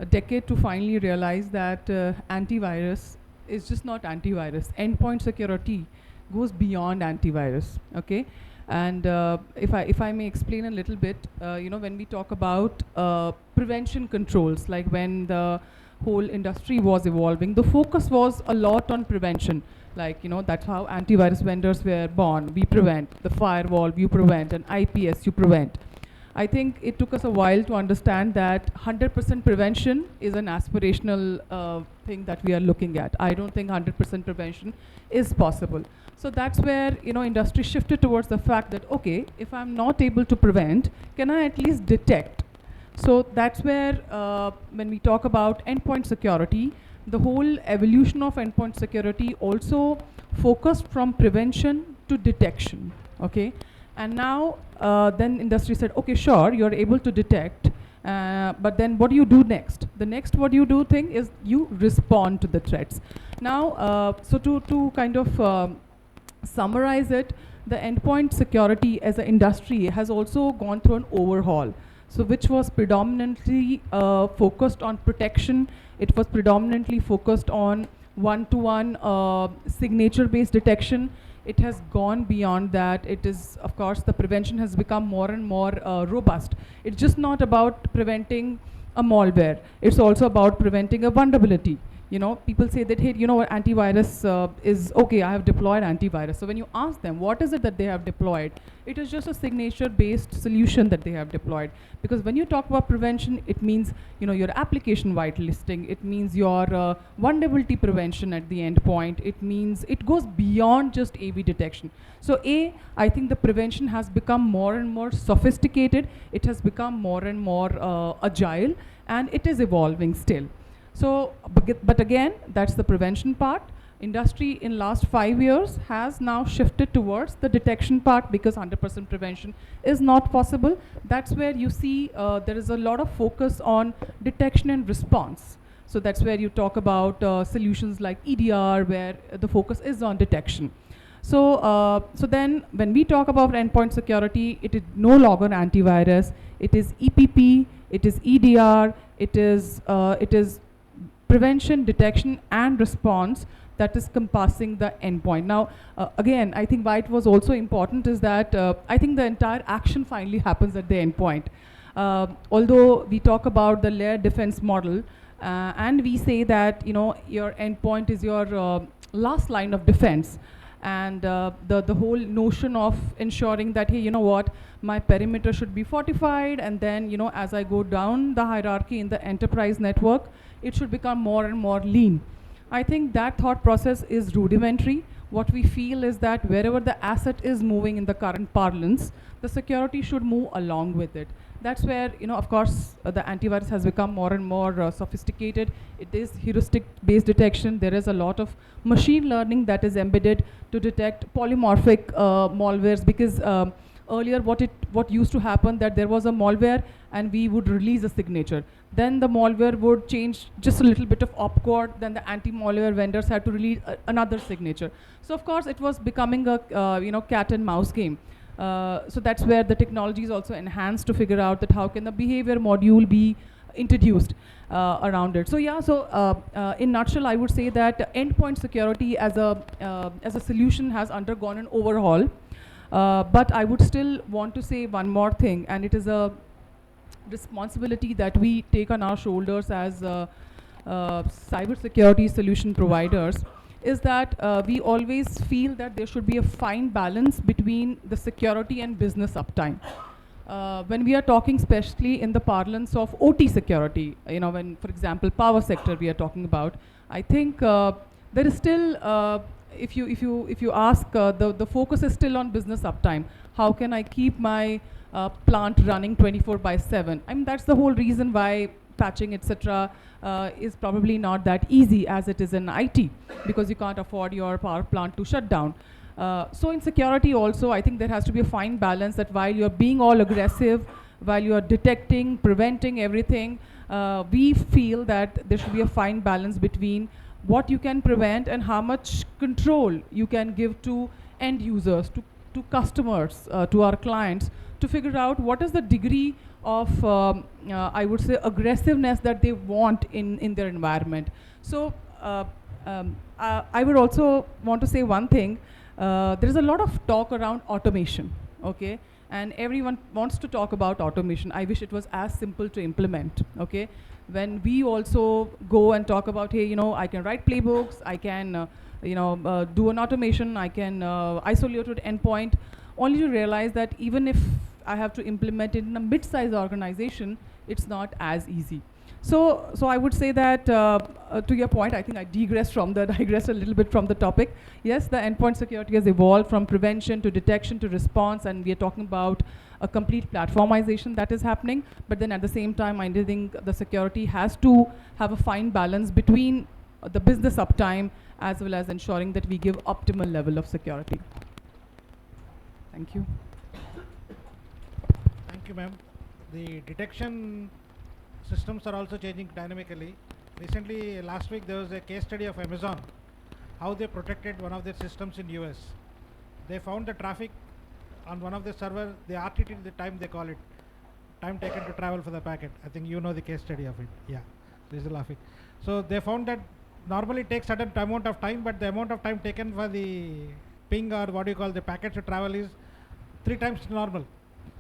decade to finally realize that antivirus is just not antivirus. Endpoint security goes beyond antivirus, okay? And if I may explain a little bit, when we talk about prevention controls, like when the whole industry was evolving, the focus was a lot on prevention. Like, that's how antivirus vendors were born. We prevent. The firewall, you prevent. And IPS, you prevent. I think it took us a while to understand that 100% prevention is an aspirational thing that we are looking at. I don't think 100% prevention is possible. So that's where, industry shifted towards the fact that, okay, if I'm not able to prevent, can I at least detect? So that's where, when we talk about endpoint security, the whole evolution of endpoint security also focused from prevention to detection, okay? And now, then industry said, okay, sure, you're able to detect, but then what do you do next? The next what you do thing is you respond to the threats. Now, so to kind of summarize it, the endpoint security as an industry has also gone through an overhaul. So which was predominantly focused on protection. It was predominantly focused on one-to-one signature-based detection. It has gone beyond that. It is, of course, the prevention has become more and more robust. It's just not about preventing a malware. It's also about preventing a vulnerability. People say that, hey, what, antivirus is okay, I have deployed antivirus. So when you ask them, what is it that they have deployed? It is just a signature-based solution that they have deployed. Because when you talk about prevention, it means, your application whitelisting. It means your vulnerability prevention at the endpoint. It means it goes beyond just AV detection. So I think the prevention has become more and more sophisticated. It has become more and more agile, and it is evolving still. So, but again, that's the prevention part. Industry in last 5 years has now shifted towards the detection part because 100% prevention is not possible. That's where you see there is a lot of focus on detection and response. So that's where you talk about solutions like EDR, where the focus is on detection. So, so then when we talk about endpoint security, it is no longer antivirus. It is EPP. It is EDR. It is prevention, detection, and response that is compassing the endpoint. Now, again, I think why it was also important is that I think the entire action finally happens at the endpoint. Although we talk about the layered defense model, and we say that, your endpoint is your last line of defense. And the whole notion of ensuring that, hey, my perimeter should be fortified, and then, as I go down the hierarchy in the enterprise network, it should become more and more lean. I think that thought process is rudimentary. What we feel is that wherever the asset is moving in the current parlance, the security should move along with it. That's where, of course, the antivirus has become more and more sophisticated. It is heuristic-based detection. There is a lot of machine learning that is embedded to detect polymorphic malwares, because earlier what used to happen that there was a malware and we would release a signature. Then the malware would change just a little bit of opcode, then the anti-malware vendors had to release another signature. So of course it was becoming a cat and mouse game. So that's where the technology is also enhanced to figure out that how can the behavior module be introduced around it. So yeah, so in nutshell, I would say that endpoint security as a solution has undergone an overhaul. But I would still want to say one more thing, and it is a responsibility that we take on our shoulders as cybersecurity solution providers, is that we always feel that there should be a fine balance between the security and business uptime. When we are talking especially in the parlance of OT security, when, for example, power sector we are talking about, I think there is still, if you ask, the focus is still on business uptime. How can I keep my plant running 24/7? I mean, that's the whole reason why patching, etc., is probably not that easy as it is in IT, because you can't afford your power plant to shut down. So in security also, I think there has to be a fine balance that while you're being all aggressive, while you're detecting, preventing everything, we feel that there should be a fine balance between what you can prevent and how much control you can give to end users, to customers, to our clients, to figure out what is the degree of, I would say, aggressiveness that they want in their environment. So I would also want to say one thing. There is a lot of talk around automation, okay? And everyone wants to talk about automation. I wish it was as simple to implement, okay? When we also go and talk about, hey, I can write playbooks, I can, do an automation, I can isolate an endpoint, only to realize that even if I have to implement it in a mid-sized organization, it's not as easy. So I would say that, to your point, I think I digressed a little bit from the topic. Yes, the endpoint security has evolved from prevention to detection to response, and we are talking about a complete platformization that is happening. But then at the same time, I think the security has to have a fine balance between the business uptime as well as ensuring that we give optimal level of security. Thank you. Thank you, ma'am. The detection systems are also changing dynamically. Recently, last week, there was a case study of Amazon, how they protected one of their systems in US. They found the traffic on one of the servers, the RTT, the time they call it, time taken to travel for the packet. I think you know the case study of it. Yeah, this is laughing. So they found that normally it takes certain amount of time, but the amount of time taken for the ping, or what you call the packet to travel, is 3 times normal.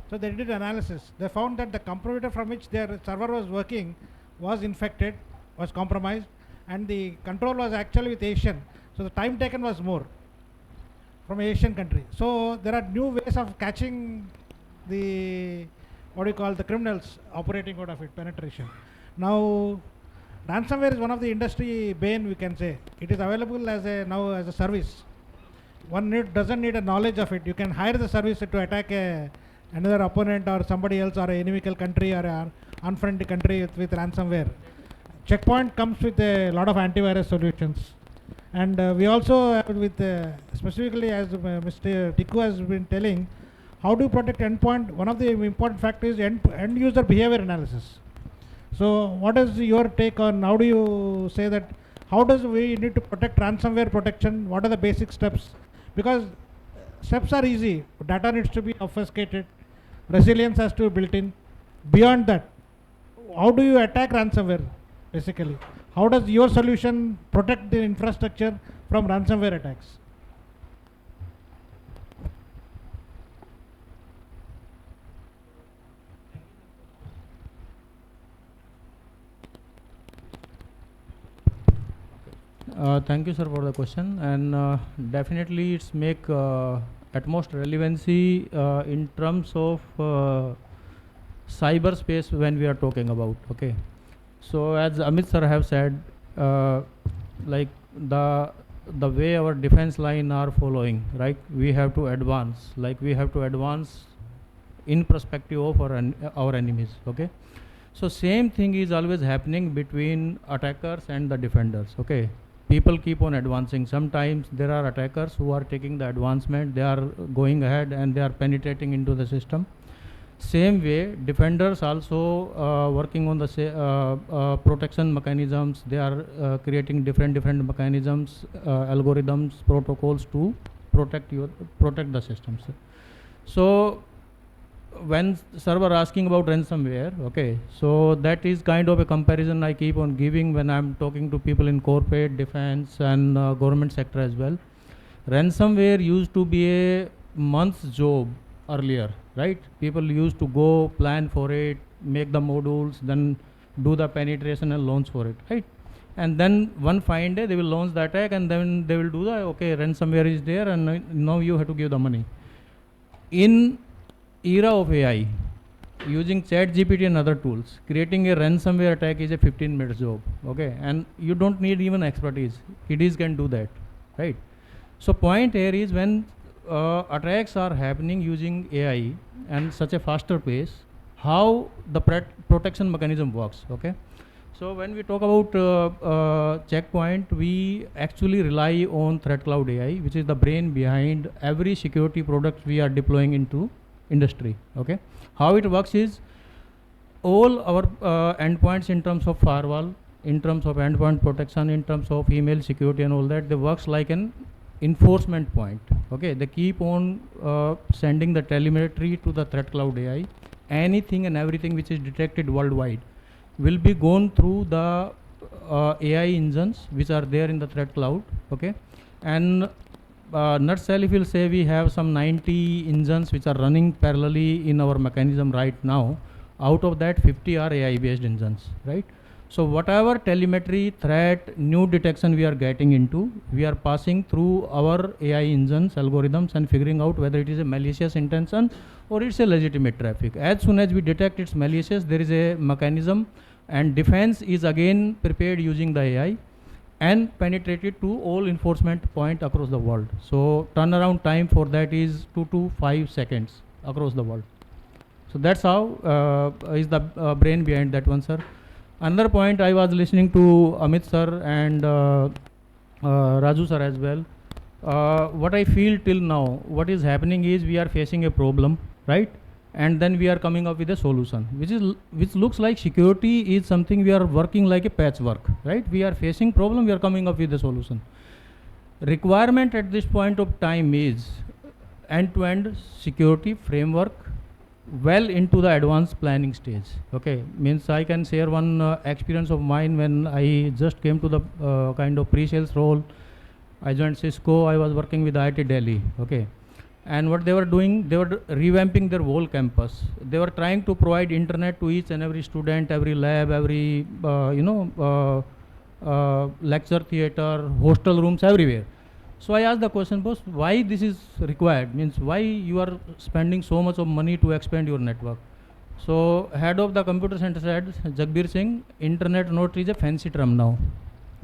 So they did analysis. They found that the computer from which their server was working was infected, was compromised, and the control was actually with Asian. So the time taken was more from Asian country. So there are new ways of catching the, what do you call, the criminals operating out of it, penetration. Now, ransomware is one of the industry bane, we can say. It is available as a service. One doesn't need a knowledge of it. You can hire the service to attack another opponent or somebody else, or an inimical country or an unfriendly country with ransomware. Checkpoint comes with a lot of antivirus solutions. And we also have with, specifically as Mr. Tikku has been telling, how do you protect endpoint? One of the important factors is end user behavior analysis. So what is your take on, how do you say that, how does we need to protect ransomware protection? What are the basic steps? Because steps are easy. Data needs to be obfuscated. Resilience has to be built in. Beyond that, how do you attack ransomware, basically? How does your solution protect the infrastructure from ransomware attacks? Thank you, sir, for the question. And definitely, it's make utmost relevancy in terms of cyberspace when we are talking about. Okay, so as Amit sir have said, like the way our defense line are following, right? We have to advance. Like we have to advance in perspective of our enemies. Okay. So same thing is always happening between attackers and the defenders. Okay, people keep on advancing. Sometimes there are attackers who are taking the advancement, they are going ahead and they are penetrating into the system. Same way, defenders also working on the protection mechanisms. They are creating different mechanisms, algorithms, protocols to protect the systems. So when server asking about ransomware, okay, so that is kind of a comparison I keep on giving when I'm talking to people in corporate, defense, and government sector as well. Ransomware used to be a month's job earlier, right? People used to go plan for it, make the modules, then do the penetration and launch for it, right? And then one fine day they will launch the attack, and then they will do the, okay, ransomware is there, and now you have to give the money. In era of AI, using ChatGPT and other tools, creating a ransomware attack is a 15-minute job, okay? And you don't need even expertise. Kiddies can do that, right? So point here is when attacks are happening using AI and such a faster pace, how the protection mechanism works, okay? So when we talk about checkpoint, we actually rely on Threat Cloud AI, which is the brain behind every security product we are deploying into industry, okay? How it works is all our endpoints in terms of firewall, in terms of endpoint protection, in terms of email security and all that, they works like an enforcement point, okay? They keep on sending the telemetry to the Threat Cloud AI. Anything and everything which is detected worldwide will be gone through the AI engines which are there in the Threat Cloud, okay? And nutshell, if you'll say we have some 90 engines which are running parallelly in our mechanism right now. Out of that, 50 are AI based engines, right? So whatever telemetry, threat, new detection we are getting into, we are passing through our AI engines, algorithms, and figuring out whether it is a malicious intention or it's a legitimate traffic. As soon as we detect it's malicious, there is a mechanism, and defense is again prepared using the AI and penetrated to all enforcement point across the world. So turnaround time for that is 2 to 5 seconds across the world. So that's how is the brain behind that one, sir. Another point, I was listening to Amit sir and Raju sir as well. What I feel till now, what is happening is we are facing a problem, right? And then we are coming up with a solution, which looks like security is something we are working like a patchwork, right? We are facing problem, we are coming up with a solution. Requirement at this point of time is end-to-end security framework well into the advanced planning stage, okay? Means I can share one experience of mine when I just came to the kind of pre-sales role. I joined Cisco, I was working with IIT Delhi, okay? And what they were doing, they were revamping their whole campus. They were trying to provide internet to each and every student, every lab, every lecture theater, hostel rooms, everywhere. So I asked the question, boss, why this is required? Means why you are spending so much of money to expand your network? So head of the computer center said, Jagbir Singh, internet not is a fancy term now.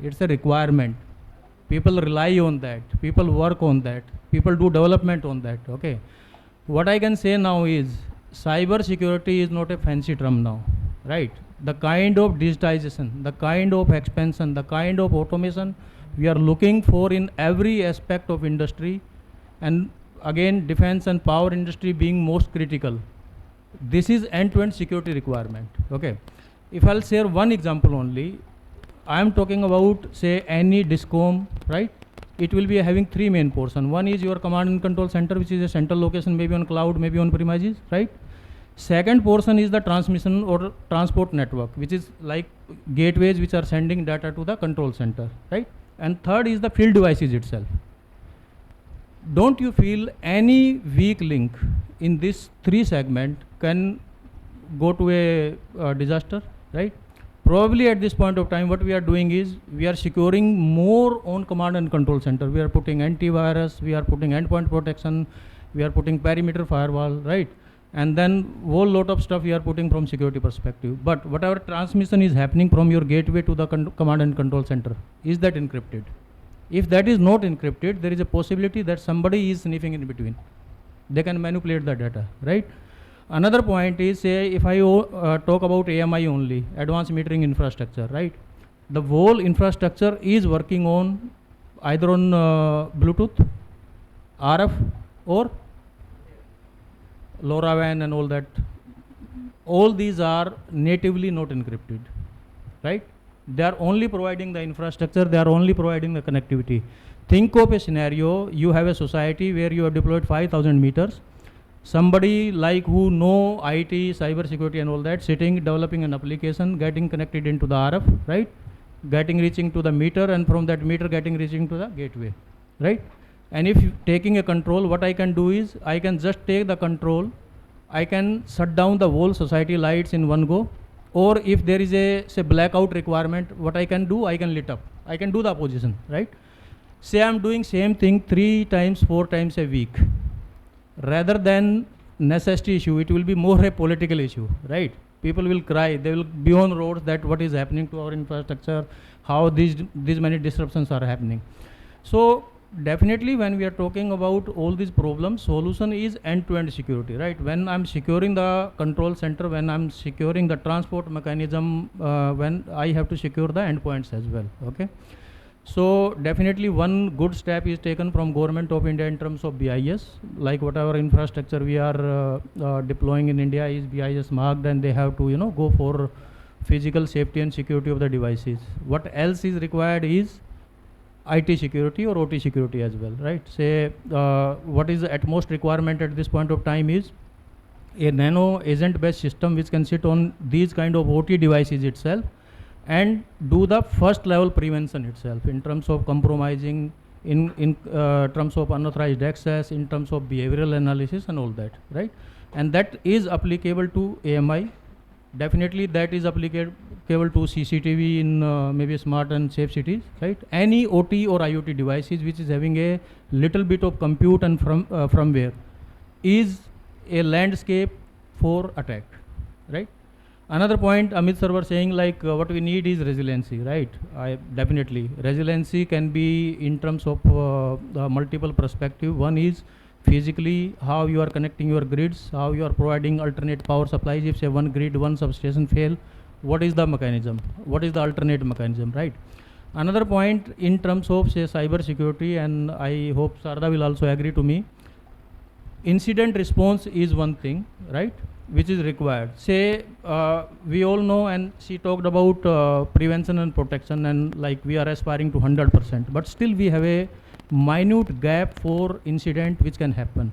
It's a requirement. People rely on that. People work on that. People do development on that, okay? What I can say now is cyber security is not a fancy term now, right? The kind of digitization, the kind of expansion, the kind of automation we are looking for in every aspect of industry, and again defense and power industry being most critical. This is end-to-end security requirement, okay? If I'll share one example only, I am talking about, say, any discom, right? It will be having three main portions. One is your command and control center, which is a central location, maybe on cloud, maybe on premises, right? Second portion is the transmission or transport network, which is like gateways which are sending data to the control center, right? And third is the field devices itself. Don't you feel any weak link in this three segment can go to a disaster, right? Probably at this point of time, what we are doing is we are securing more on command and control center. We are putting antivirus, we are putting endpoint protection, we are putting perimeter firewall, right? And then whole lot of stuff we are putting from security perspective. But whatever transmission is happening from your gateway to the command and control center, is that encrypted? If that is not encrypted, there is a possibility that somebody is sniffing in between. They can manipulate the data, right? Another point is, say, if I talk about AMI only, advanced metering infrastructure, right? The whole infrastructure is working on either on Bluetooth, RF, or LoRaWAN and all that. All these are natively not encrypted, right? They are only providing the infrastructure, they are only providing the connectivity. Think of a scenario, you have a society where you have deployed 5,000 meters, Somebody like who know IT, cyber security and all that, sitting, developing an application, getting connected into the RF, right? Getting reaching to the meter, and from that meter getting reaching to the gateway, right? And if taking a control, what I can do is I can just take the control, I can shut down the whole society lights in one go, or if there is a say blackout requirement, what I can do, I can lit up, I can do the opposition, right? Say I'm doing same thing 3 times, 4 times a week, rather than necessity issue, it will be more a political issue, right? People will cry, they will be on roads that what is happening to our infrastructure, how these many disruptions are happening. So definitely when we are talking about all these problems, solution is end-to-end security, right? When I'm securing the control center, when I'm securing the transport mechanism, when I have to secure the endpoints as well, okay? So definitely one good step is taken from Government of India in terms of BIS, like whatever infrastructure we are deploying in India is BIS marked, and they have to go for physical safety and security of the devices. What else is required is IT security or OT security as well, right? Say what is the utmost requirement at this point of time is a nano agent based system which can sit on these kind of OT devices itself and do the first level prevention itself in terms of compromising, in terms of unauthorized access, in terms of behavioral analysis and all that, right? And that is applicable to AMI. Definitely that is applicable to CCTV in maybe smart and safe cities, right? Any OT or IoT devices which is having a little bit of compute and firmware is a landscape for attack, right? Another point Amit sir was saying, like what we need is resiliency, right? Definitely resiliency can be in terms of multiple perspective. One is physically how you are connecting your grids, how you are providing alternate power supplies. If say one grid, one substation fail, what is the mechanism? What is the alternate mechanism, right? Another point in terms of say cyber security, and I hope Sarda will also agree to me, incident response is one thing, right, which is required. Say we all know, and she talked about prevention and protection, and like we are aspiring to 100%, but still we have a minute gap for incident which can happen.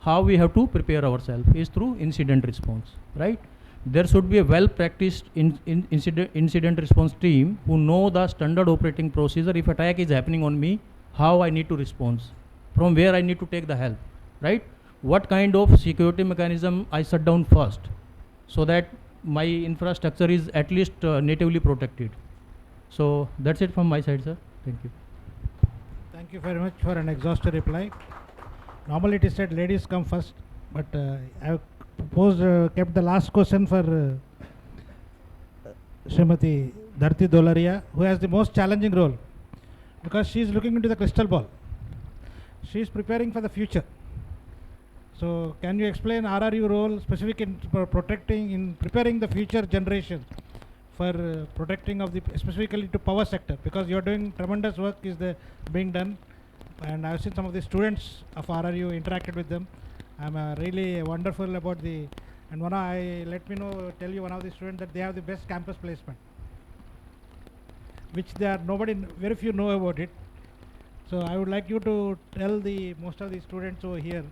How we have to prepare ourselves is through incident response, right? There should be a well practiced incident response team who know the standard operating procedure. If attack is happening on me, how I need to respond, from where I need to take the help, right? What kind of security mechanism I shut down first, so that my infrastructure is at least natively protected. So that's it from my side, sir. Thank you. Thank you very much for an exhaustive reply. Normally it is said ladies come first, but I have kept the last question for Srimati Dharti Dolaria, who has the most challenging role, because she is looking into the crystal ball. She is preparing for the future. So can you explain RRU role specific in preparing the future generation for protecting of the specifically to power sector, because you are doing tremendous work is being done, and I have seen some of the students of RRU, interacted with them. I'm really wonderful about the, and tell you one of the students that they have the best campus placement, which very few know about it. So I would like you to tell most of the students over here,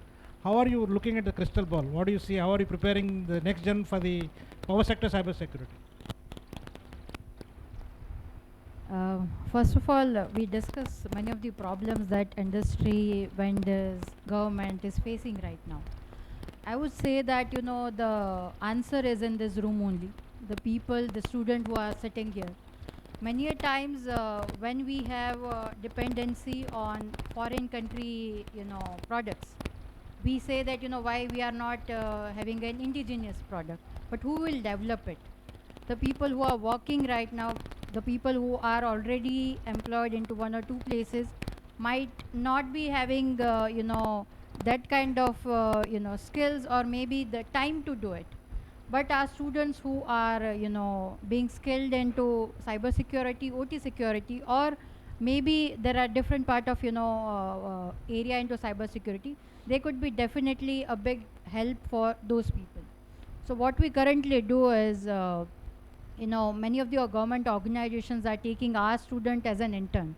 how are you looking at the crystal ball? What do you see? How are you preparing the next gen for the power sector cyber security? First of all, we discuss many of the problems that industry, vendors, government is facing right now. I would say that the answer is in this room only. The people, the students who are sitting here. Many a times when we have dependency on foreign country products, we say that why we are not having an indigenous product, but who will develop it? The people who are working right now, the people who are already employed into one or two places might not be having that kind of skills or maybe the time to do it. But our students who are being skilled into cyber security, OT security, or maybe there are different part of area into cyber security, they could be definitely a big help for those people. So what we currently do is many of the government organizations are taking our student as an intern,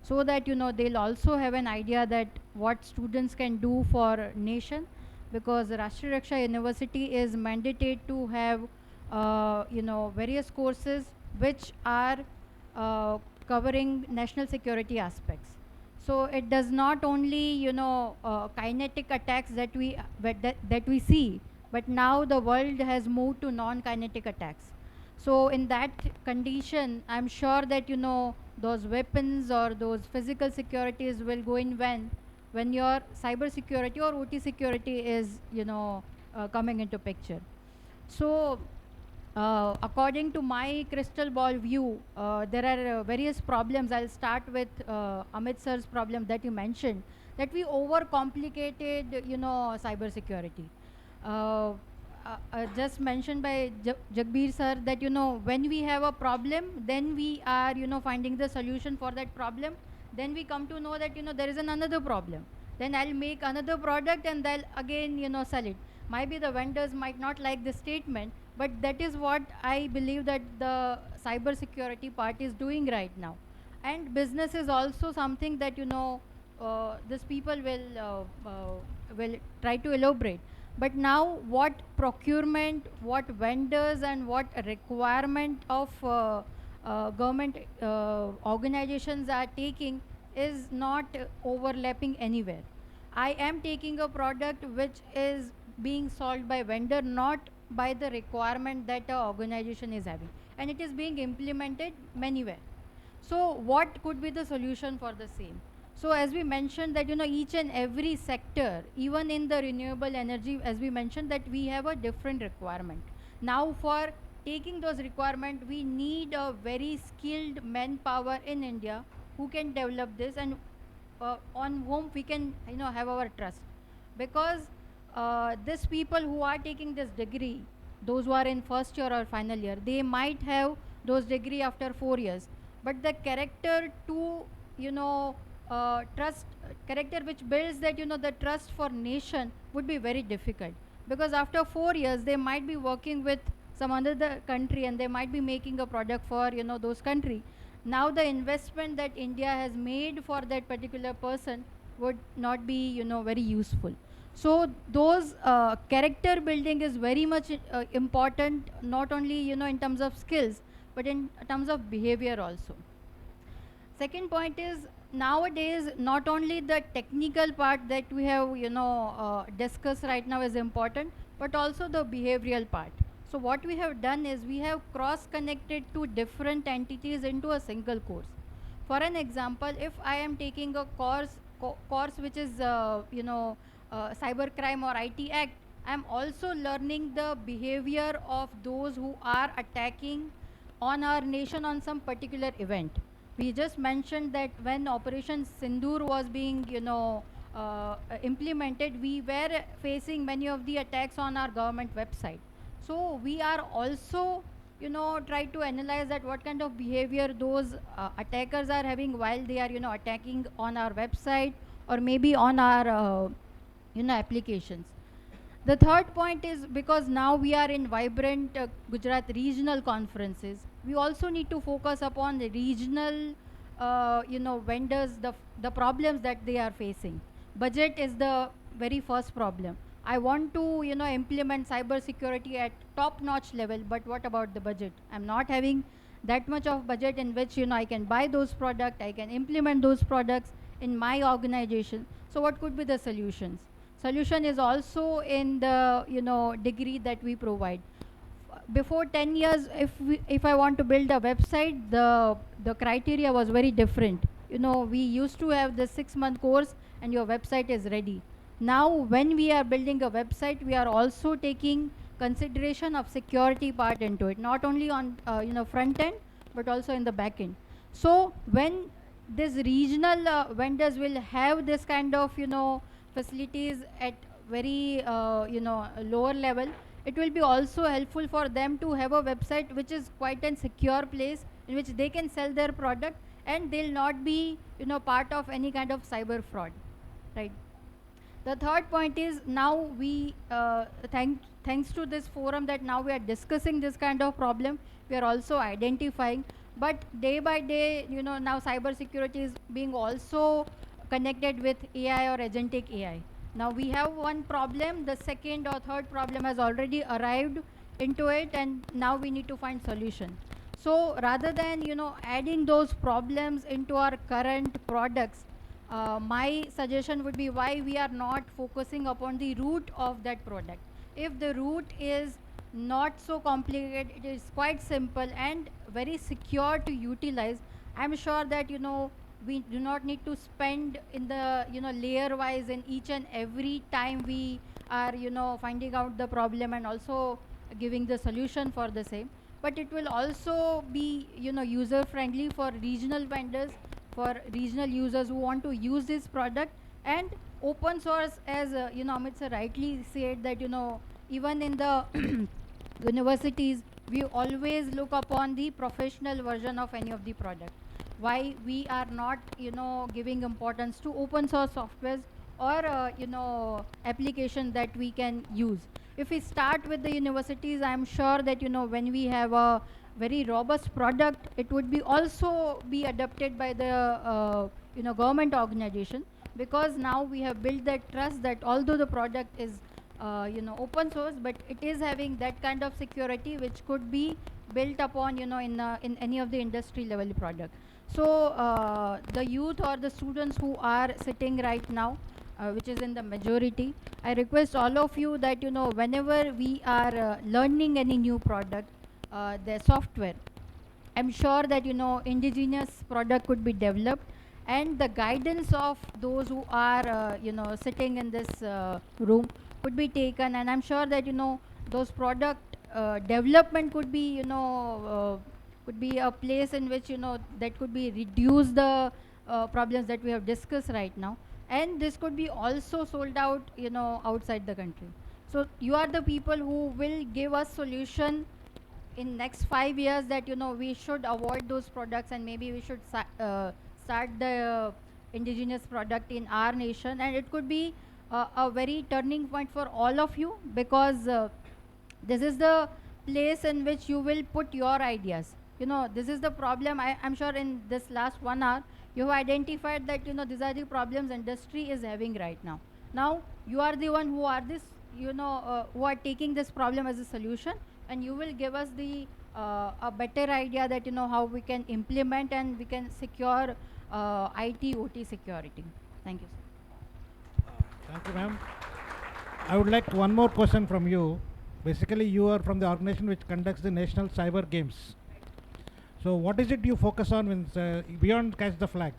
so that they'll also have an idea that what students can do for nation, because Rashtriya Raksha University is mandated to have various courses which are covering national security aspects. So it does not only kinetic attacks that we see, but now the world has moved to non-kinetic attacks. So in that condition, I'm sure that those weapons or those physical securities will go in when your cyber security or OT security is coming into picture. So according to my crystal ball view, there are various problems. I'll start with Amit sir's problem that you mentioned, that we overcomplicated, cyber security. Just mentioned by Jagbir sir that, when we have a problem, then we are, finding the solution for that problem. Then we come to know that, there is another problem. Then I'll make another product and I'll again, sell it. Maybe the vendors might not like this statement, but that is what I believe that the cyber security part is doing right now. And business is also something that these people will try to elaborate. But now what procurement, what vendors and what requirement of government organizations are taking is not overlapping anywhere. I am taking a product which is being solved by vendor, not by the requirement that the organization is having, and it is being implemented manywhere. So what could be the solution for the same? So as we mentioned that each and every sector, even in the renewable energy, as we mentioned that we have a different requirement. Now for taking those requirements, we need a very skilled manpower in India who can develop this, and on whom we can have our trust. Because these people who are taking this degree, those who are in first year or final year, they might have those degree after 4 years, but the character to trust, character which builds that the trust for nation would be very difficult, because after 4 years they might be working with some other country and they might be making a product for those country. Now the investment that India has made for that particular person would not be very useful. So those character building is very much important, not only in terms of skills, but in terms of behavior also. Second point is, nowadays not only the technical part that we have discussed right now is important, but also the behavioral part. So what we have done is we have cross connected two different entities into a single course. For an example, if I am taking a course which is cybercrime or IT act, I am also learning the behavior of those who are attacking on our nation on some particular event. We just mentioned that when Operation Sindoor was being implemented, we were facing many of the attacks on our government website. So we are also try to analyze that what kind of behavior those attackers are having while they are attacking on our website or maybe on our applications. The third point is, because now we are in vibrant Gujarat regional conferences, we also need to focus upon the regional vendors, the problems that they are facing. Budget is the very first problem. I want to implement cyber security at top notch level, but what about the budget? I'm not having that much of budget in which I can buy those products, I can implement those products in my organization. So what could be the solutions? Solution is also in the degree that we provide. Before 10 years, if I want to build a website, the criteria was very different. We used to have the 6-month course and your website is ready. Now when we are building a website, we are also taking consideration of security part into it, not only on front end but also in the back end. So when these regional vendors will have this kind of facilities at very lower level, it will be also helpful for them to have a website which is quite a secure place in which they can sell their product and they'll not be part of any kind of cyber fraud, right? The third point is, now we thanks to this forum that now we are discussing this kind of problem, we are also identifying, but day by day now cyber security is being also connected with AI or agentic AI. Now we have one problem, the second or third problem has already arrived into it, and now we need to find solution. So rather than adding those problems into our current products, my suggestion would be why we are not focusing upon the root of that product. If the root is not so complicated, it is quite simple and very secure to utilize, I'm sure that we do not need to spend in the layer wise in each and every time we are finding out the problem and also giving the solution for the same. But it will also be user friendly for regional vendors, for regional users who want to use this product. And open source, as Amit sir rightly said, that even in the universities we always look upon the professional version of any of the product. Why we are not giving importance to open source softwares or application that we can use? If we start with the universities, I'm sure that when we have a very robust product, it would be also be adopted by the government organization, because now we have built that trust that although the product is open source, but it is having that kind of security which could be built upon in any of the industry level product. So the youth or the students who are sitting right now, which is in the majority, I request all of you that whenever we are learning any new product, the software, I'm sure that indigenous product could be developed, and the guidance of those who are sitting in this room could be taken, and I'm sure that those product development could be a place in which that could be reduce the problems that we have discussed right now, and this could be also sold out outside the country. So you are the people who will give us solution in next 5 years that we should avoid those products, and maybe we should start the indigenous product in our nation. And it could be a very turning point for all of you, because this is the place in which you will put your ideas. This is the problem. I'm sure in this last 1 hour you have identified that these are the problems industry is having right now. Now you are the one who are this who are taking this problem as a solution, and you will give us the a better idea that how we can implement and we can secure IT OT security. Thank you, sir. Thank you, ma'am. I would like one more question from you. Basically, you are from the organization which conducts the National Cyber Games. So, what is it you focus on beyond Catch the Flag?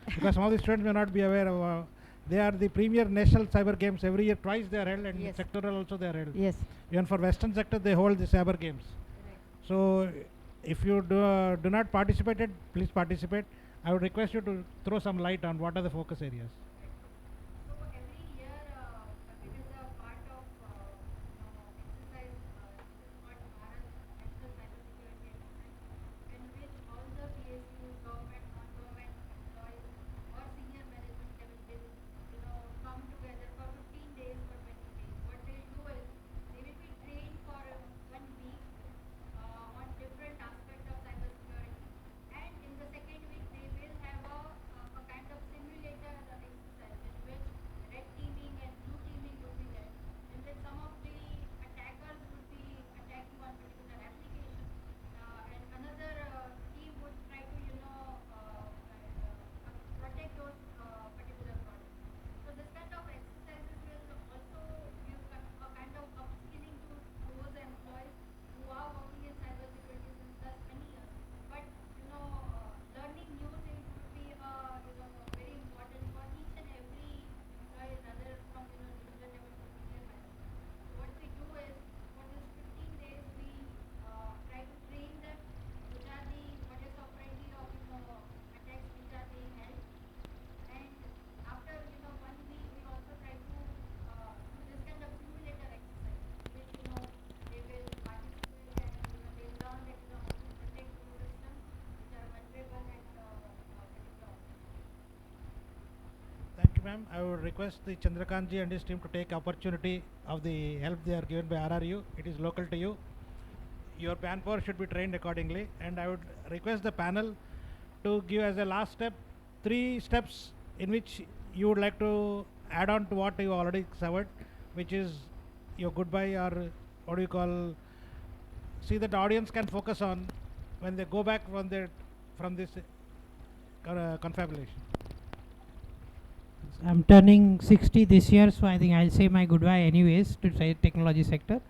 Because some of the students may not be aware of. They are the premier national cyber games every year. Twice they are held, and Yes. sectoral also they are held. Yes. Even for Western sector, they hold the cyber games. So, if you do not participate, please participate. I would request you to throw some light on what are the focus areas. So every year, it is a part of exercise. This is called Bharat National Cyber Security Assessment, in which all the PSUs, government, non-government employees, or senior management level will come together for 15 days or 20 days. What they will do is they will be trained for 1 week on different aspects of cyber security, and in the second week they will have a kind of simulator exercise in which red teaming and blue teaming would be there, in which some of the attackers would be attacking one particular application, and another team would try to protect those particular products. So this kind of exercises will also give a kind of upskilling to those employees who are working in cybersecurity since last many years. But learning new things would be very important for each and every employee, rather from junior level to senior management. So what we do is for this 15 days we try to train them which are the modus operandi of attacks which are being held, and after 1 week we also try to do this kind of simulator exercise in which they will participate, and they learn that how to protect those systems which are vulnerable at particular. Thank you, ma'am. I would request the Chandrakantji and his team to take opportunity of the help they are given by RRU. It is local to you. Your manpower should be trained accordingly, and I would request the panel to give as a last step 3 steps in which you would like to add on to what you already covered, which is your goodbye, or what do you call, see that the audience can focus on when they go back from this confabulation. I'm turning 60 this year, so I think I'll say my goodbye anyways to say technology sector.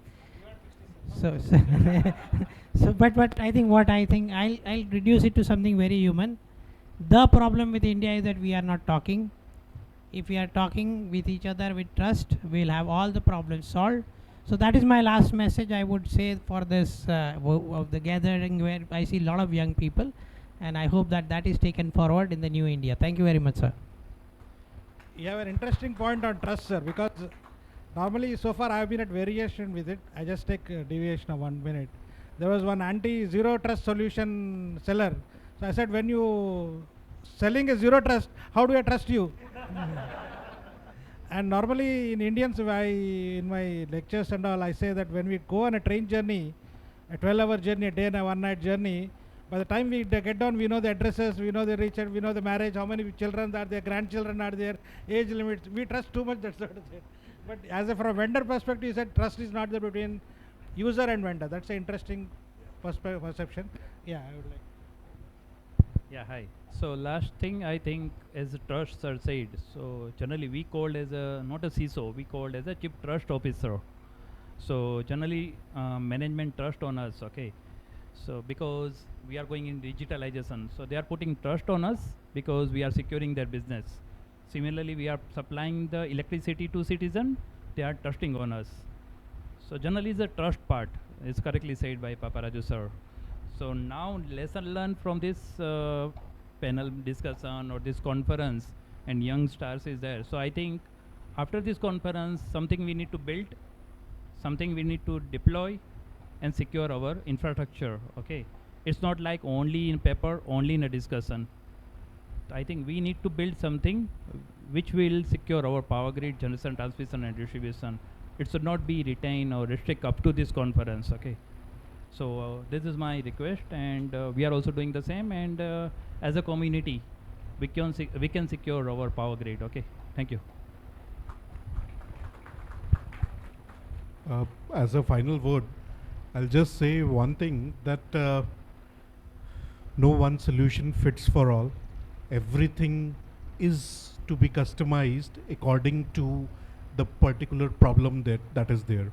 So, but I think I'll reduce it to something very human. The problem with India is that we are not talking. If we are talking with each other with trust, we'll have all the problems solved. So that is my last message I would say for this of the gathering where I see a lot of young people, and I hope that that is taken forward in the new India. Thank you very much, sir. You have an interesting point on trust, sir, because normally so far I have been at variation with it. I just take a deviation of 1 minute. There was one anti-zero trust solution seller. So I said, when you selling a zero trust, how do I trust you? And normally in Indians, in my lectures and all, I say that when we go on a train journey, a 12-hour journey, a day and a 1-night journey, by the time we get down, we know the addresses, we know the reach, we know the marriage, how many children are there, grandchildren are there, age limits. We trust too much, that's what I said. But from a vendor perspective, you said trust is not there between user and vendor. That's an interesting perception. Yeah, I would like. Yeah, hi. So last thing I think is trust sir said. So generally we called as a not a CISO, we called as a chief trust officer. So generally management trust on us, okay. So because we are going in digitalization, so they are putting trust on us because we are securing their business. Similarly, we are supplying the electricity to citizen, they are trusting on us. So generally the trust part is correctly said by Paparaju sir. So now lesson learned from this panel discussion or this conference and young stars is there. So I think after this conference, something we need to build, something we need to deploy and secure our infrastructure, okay. It's not like only in paper, only in a discussion. I think we need to build something which will secure our power grid, generation, transmission and distribution. It should not be retained or restrict up to this conference, okay. So this is my request, and we are also doing the same, and as a community we can secure our power grid, okay. Thank you. As a final word, I'll just say one thing, that no one solution fits for all. Everything is to be customized according to the particular problem that is there.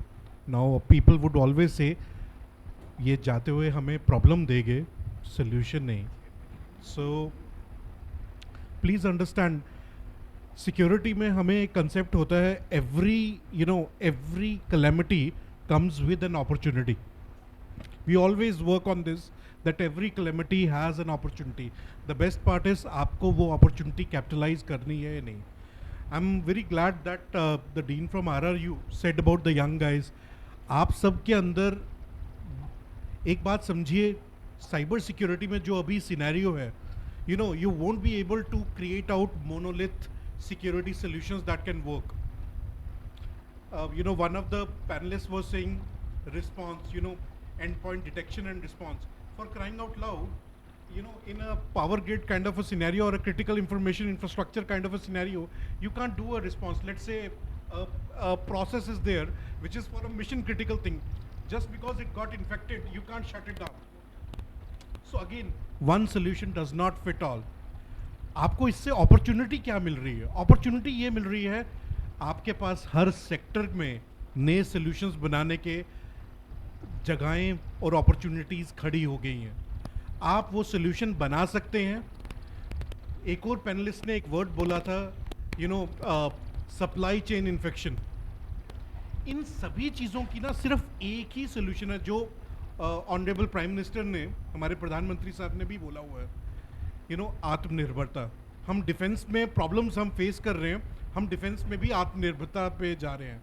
Now people would always say, ये जाते हुए हमें problem देंगे, solution नहीं. So please understand, security में हमें एक concept होता है, every calamity comes with an opportunity. We always work on this, that every calamity has an opportunity. The best part is आपको वो opportunity capitalize करनी है या नहीं. I'm very glad that the dean from RRU said about the young guys. आप सबके अंदर एक बात समझिए, साइबर सिक्योरिटी में जो अभी सिनेरियो है, you won't be able to create out monolith security solutions that can work. One of the panelists was saying response, endpoint detection and response. For crying out loud, in a power grid kind of a scenario or a critical information infrastructure kind of a scenario, you can't do a response. Let's say a process is there which is for a mission critical thing. Just because it got infected, you can't shut it down. So again, one solution does not fit all. आपको इससे opportunity क्या मिल रही है? Opportunity ये मिल रही है, आपके पास हर sector में नए सॉल्यूशंस बनाने के जगहें और अपॉर्चुनिटीज़ खड़ी हो गई हैं. आप वो सॉल्यूशन बना सकते हैं. एक और पैनलिस्ट ने एक वर्ड बोला था, सप्लाई चेन इन्फेक्शन. इन सभी चीज़ों की ना सिर्फ एक ही सॉल्यूशन है, जो ऑनरेबल प्राइम मिनिस्टर ने, हमारे प्रधानमंत्री साहब ने भी बोला हुआ है, आत्मनिर्भरता. हम डिफेंस में प्रॉब्लम्स हम फेस कर रहे हैं, हम डिफेंस में भी आत्मनिर्भरता पे जा रहे हैं.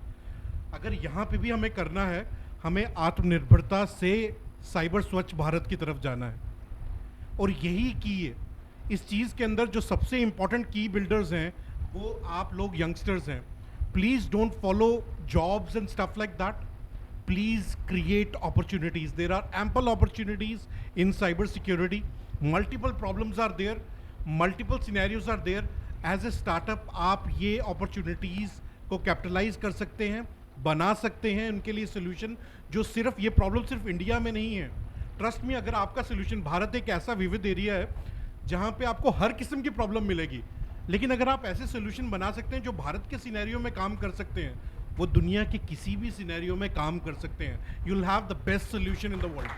अगर यहाँ पे भी हमें करना है, हमें आत्मनिर्भरता से साइबर स्वच्छ भारत की तरफ जाना है. और यही की है इस चीज़ के अंदर. जो सबसे इम्पॉर्टेंट की बिल्डर्स हैं वो आप लोग यंगस्टर्स हैं. Please don't follow jobs and stuff like that. Please create opportunities. There are ample opportunities in cyber security. Multiple problems are there. Multiple scenarios are there. As a startup आप ये opportunities को capitalise कर सकते हैं, बना सकते हैं उनके लिए सोल्यूशन, जो सिर्फ ये प्रॉब्लम सिर्फ इंडिया में नहीं है। ट्रस्ट में, अगर आपका सोल्यूशन, भारत एक ऐसा विविध एरिया है जहाँ पे आपको हर किस्म की प्रॉब्लम मिलेगी, लेकिन अगर आप ऐसे सोल्यूशन बना सकते हैं जो भारत के सिनेरियो में काम कर सकते हैं, वो दुनिया के किसी भी सिनेरियो में काम कर सकते हैं। You will have the best solution in the world.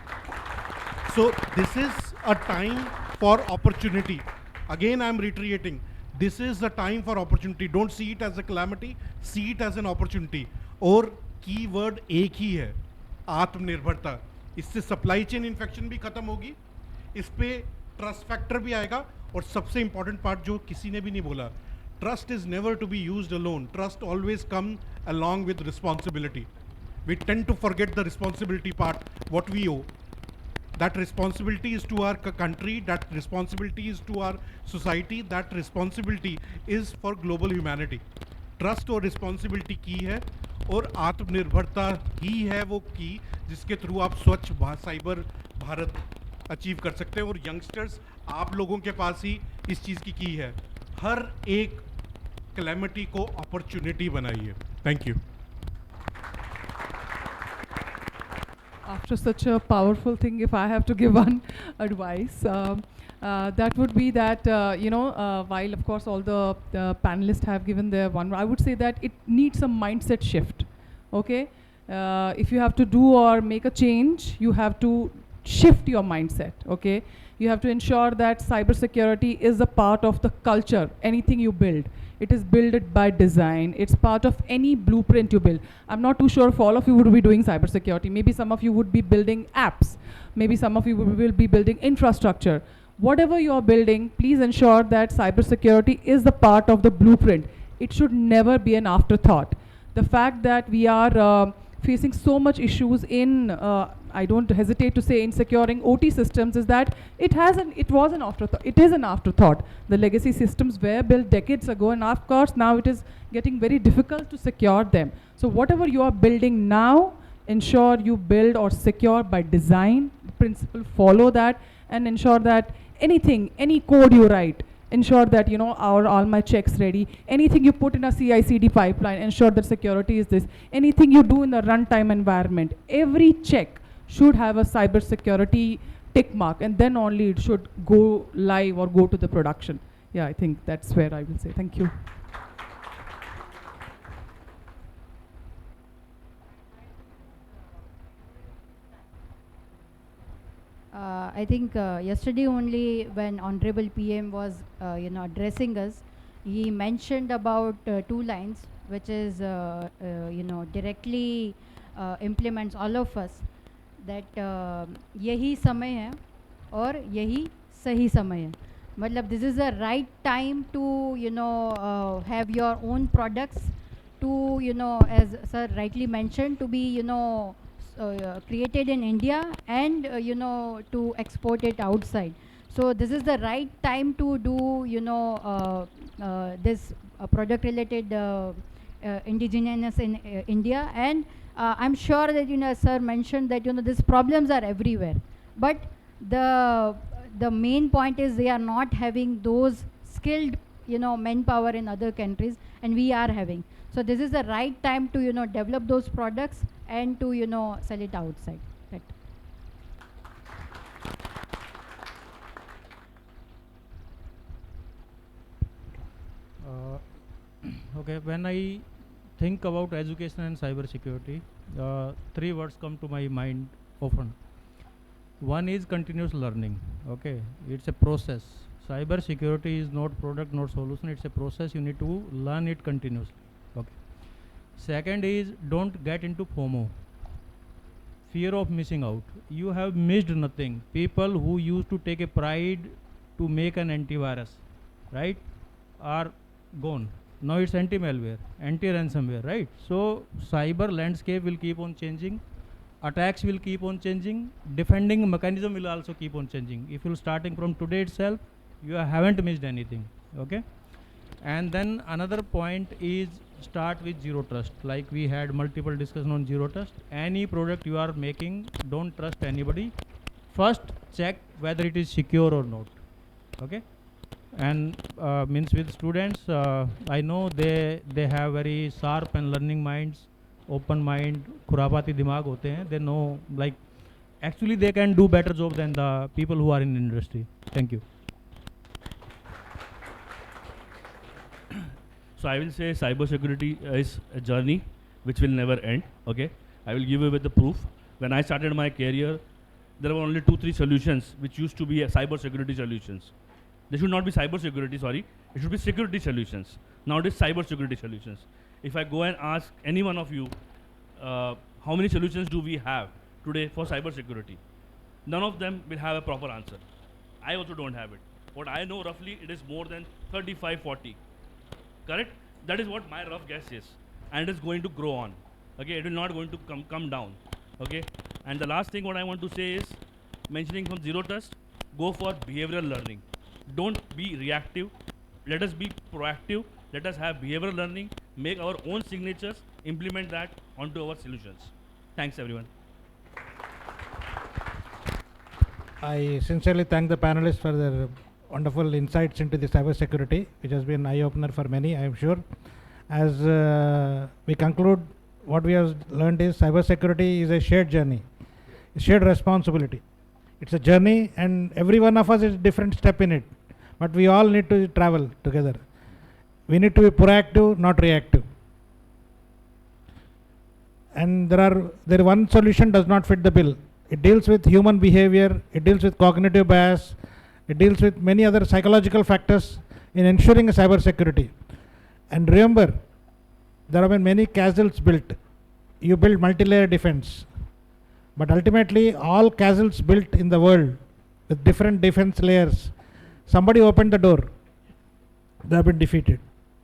So this is a time for opportunity. Again I am retreating, this is a time for opportunity. Don't see it as a calamity, see it as an opportunity. और key word एक ही है, आत्मनिर्भरता। इससे supply chain infection भी खत्म होगी, इस पे ट्रस्ट फैक्टर भी आएगा, और सबसे इंपॉर्टेंट पार्ट जो किसी ने भी नहीं बोला, trust is never to be used alone, trust always come along with responsibility. We tend to forget the responsibility part, what we owe. That responsibility is to our country, that responsibility is to our society, that responsibility is for global humanity. Trust और responsibility की है, और आत्मनिर्भरता ही है वो की जिसके through आप स्वच्छ साइबर भारत अचीव कर सकते हैं। और यंगस्टर्स, आप लोगों के पास ही इस चीज़ की है। हर एक कैलेमिटी को अपॉर्चुनिटी बनाइए। Thank you. After such a powerful thing, if I have to give one advice, that would be that, while of course all the panelists have given their one, I would say that it needs a mindset shift. Okay? If you have to do or make a change, you have to shift your mindset. Okay? You have to ensure that cybersecurity is a part of the culture, anything you build. It is built by design. It's part of any blueprint you build. I'm not too sure if all of you would be doing cybersecurity. Maybe some of you would be building apps. Maybe some of you will be building infrastructure. Whatever you're building, please ensure that cybersecurity is the part of the blueprint. It should never be an afterthought. The fact that we are facing so much issues in, I don't hesitate to say, in securing OT systems, is that it was an afterthought. It is an afterthought. The legacy systems were built decades ago, and of course now it is getting very difficult to secure them. So whatever you are building now, ensure you build or secure by design principle, follow that, and ensure that anything, any code you write, ensure that all my checks ready. Anything you put in a CI/CD pipeline, ensure that security is this. Anything you do in the runtime environment, every check should have a cyber security tick mark, and then only it should go live or go to the production. Yeah, I think that's where I will say thank you. I think yesterday only, when Honorable PM was, addressing us, he mentioned about 2 lines, which is, directly implements all of us. That यही समय है और यही सही समय है. मतलब this is the right time to have your own products, to as sir rightly mentioned, to be created in India, and to export it outside. So this is the right time to do this product related indigenous in India. And I'm sure that sir mentioned that these problems are everywhere, but the main point is they are not having those skilled manpower in other countries, and we are having. So this is the right time to develop those products and to sell it outside. Right. Okay, when I think about education and cyber security, 3 words come to my mind often. One is continuous learning. Okay, it's a process. Cyber security is not product, not solution. It's a process. You need to learn it continuously. Okay. Second is, don't get into FOMO, fear of missing out. You have missed nothing. People who used to take a pride to make an antivirus, right, are gone. Now it's anti-malware, anti-ransomware, right? So cyber landscape will keep on changing. Attacks will keep on changing. Defending mechanism will also keep on changing. If you're starting from today itself, you haven't missed anything. Okay. And then another point is, start with zero trust. Like we had multiple discussion on zero trust. Any product you are making, don't trust anybody. First check whether it is secure or not. Okay. And means with students, I know they have very sharp and learning minds, open mind, khurafati dimag hote hain. They know, like, actually they can do better job than the people who are in industry. Thank you. So I will say cybersecurity is a journey which will never end. Okay, I will give you with the proof. When I started my career, there were only 2-3 solutions which used to be cybersecurity solutions. They should not be cybersecurity, sorry. It should be security solutions. Now it is cybersecurity solutions. If I go and ask any one of you, how many solutions do we have today for cybersecurity? None of them will have a proper answer. I also don't have it. What I know roughly, it is more than 35, 40. Correct? That is what my rough guess is. And it is going to grow on. Okay, it will not going to come down. Okay? And the last thing what I want to say is, mentioning from zero trust, go for behavioral learning. Don't be reactive. Let us be proactive. Let us have behavioral learning, make our own signatures, implement that onto our solutions. Thanks everyone. I sincerely thank the panelists for their wonderful insights into the cybersecurity, which has been an eye-opener for many, I am sure. As we conclude, what we have learned is cybersecurity is a shared journey, a shared responsibility. It's a journey, and every one of us is a different step in it, but we all need to travel together. We need to be proactive, not reactive. And there one solution does not fit the bill. It deals with human behavior, it deals with cognitive bias, it deals with many other psychological factors in ensuring a cyber security. And remember, there have been many castles built. You build multi-layer defense. But ultimately, all castles built in the world with different defense layers, somebody opened the door, they have been defeated.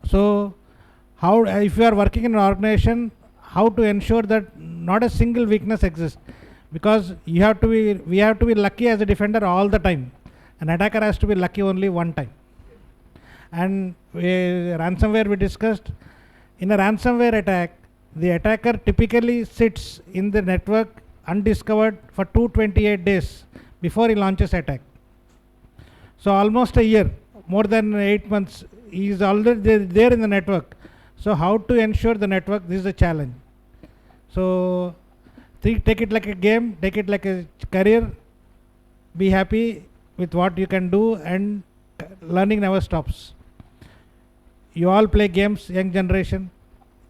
So, how, if you are working in an organization, how to ensure that not a single weakness exists? Because we have to be lucky as a defender all the time. An attacker has to be lucky only one time. And ransomware we discussed. In a ransomware attack, the attacker typically sits in the network undiscovered for 228 days before he launches attack. So almost a year, more than 8 months, he is already there in the network. So how to ensure the network? This is a challenge. So take it like a game, take it like a career, be happy with what you can do, and learning never stops. You all play games, young generation.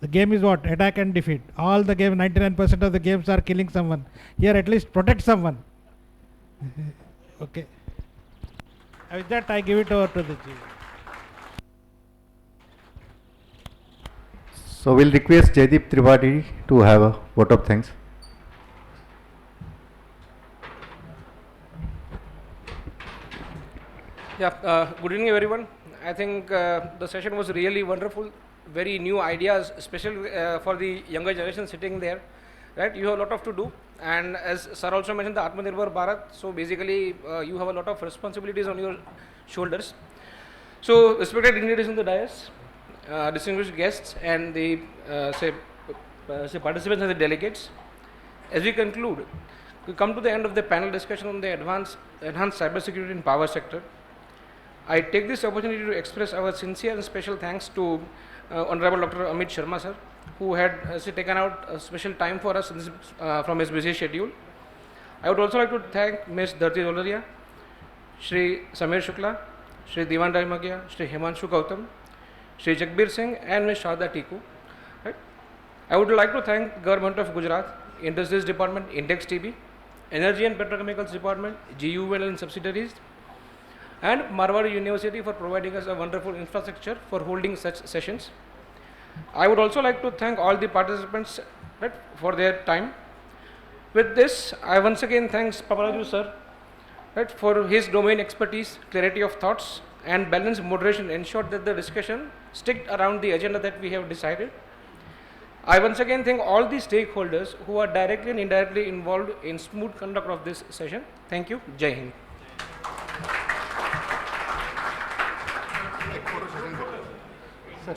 The game is what? Attack and defeat. All the game, 99% of the games are killing someone. Here at least protect someone. Okay. With that I give it over to the chief. So we'll request Jaideep Tripathi to have a vote of thanks. Yeah, good evening everyone. I think the session was really wonderful, very new ideas, especially for the younger generation sitting there. Right, you have a lot of to do, and as Sir also mentioned, the Atmanirbhar Bharat. So basically, you have a lot of responsibilities on your shoulders. So, respected dignitaries in the dais, distinguished guests, and the say participants and the delegates. As we conclude, we come to the end of the panel discussion on the enhanced cybersecurity in power sector. I take this opportunity to express our sincere and special thanks to Honorable Dr. Amit Sharma sir, who had taken out a special time for us in this, from his busy schedule. I would also like to thank Ms. Dharti Dolaria, Shri Samir Shukla, Shri Diwan Rai Magia, Shri Himanshu Gautam, Shri Jagbir Singh, and Ms. Sharda Tiku. Right. I would like to thank Government of Gujarat, Industries Department, Index TB, Energy and Petrochemicals Department, GUVL and subsidiaries, and Marwari University for providing us a wonderful infrastructure for holding such sessions. I would also like to thank all the participants, right, for their time. With this, I once again thanks Paparaju sir, right, for his domain expertise, clarity of thoughts, and balanced moderation ensured that the discussion stick around the agenda that we have decided. I once again thank all the stakeholders who are directly and indirectly involved in smooth conduct of this session. Thank you. Jai Hind. Sir.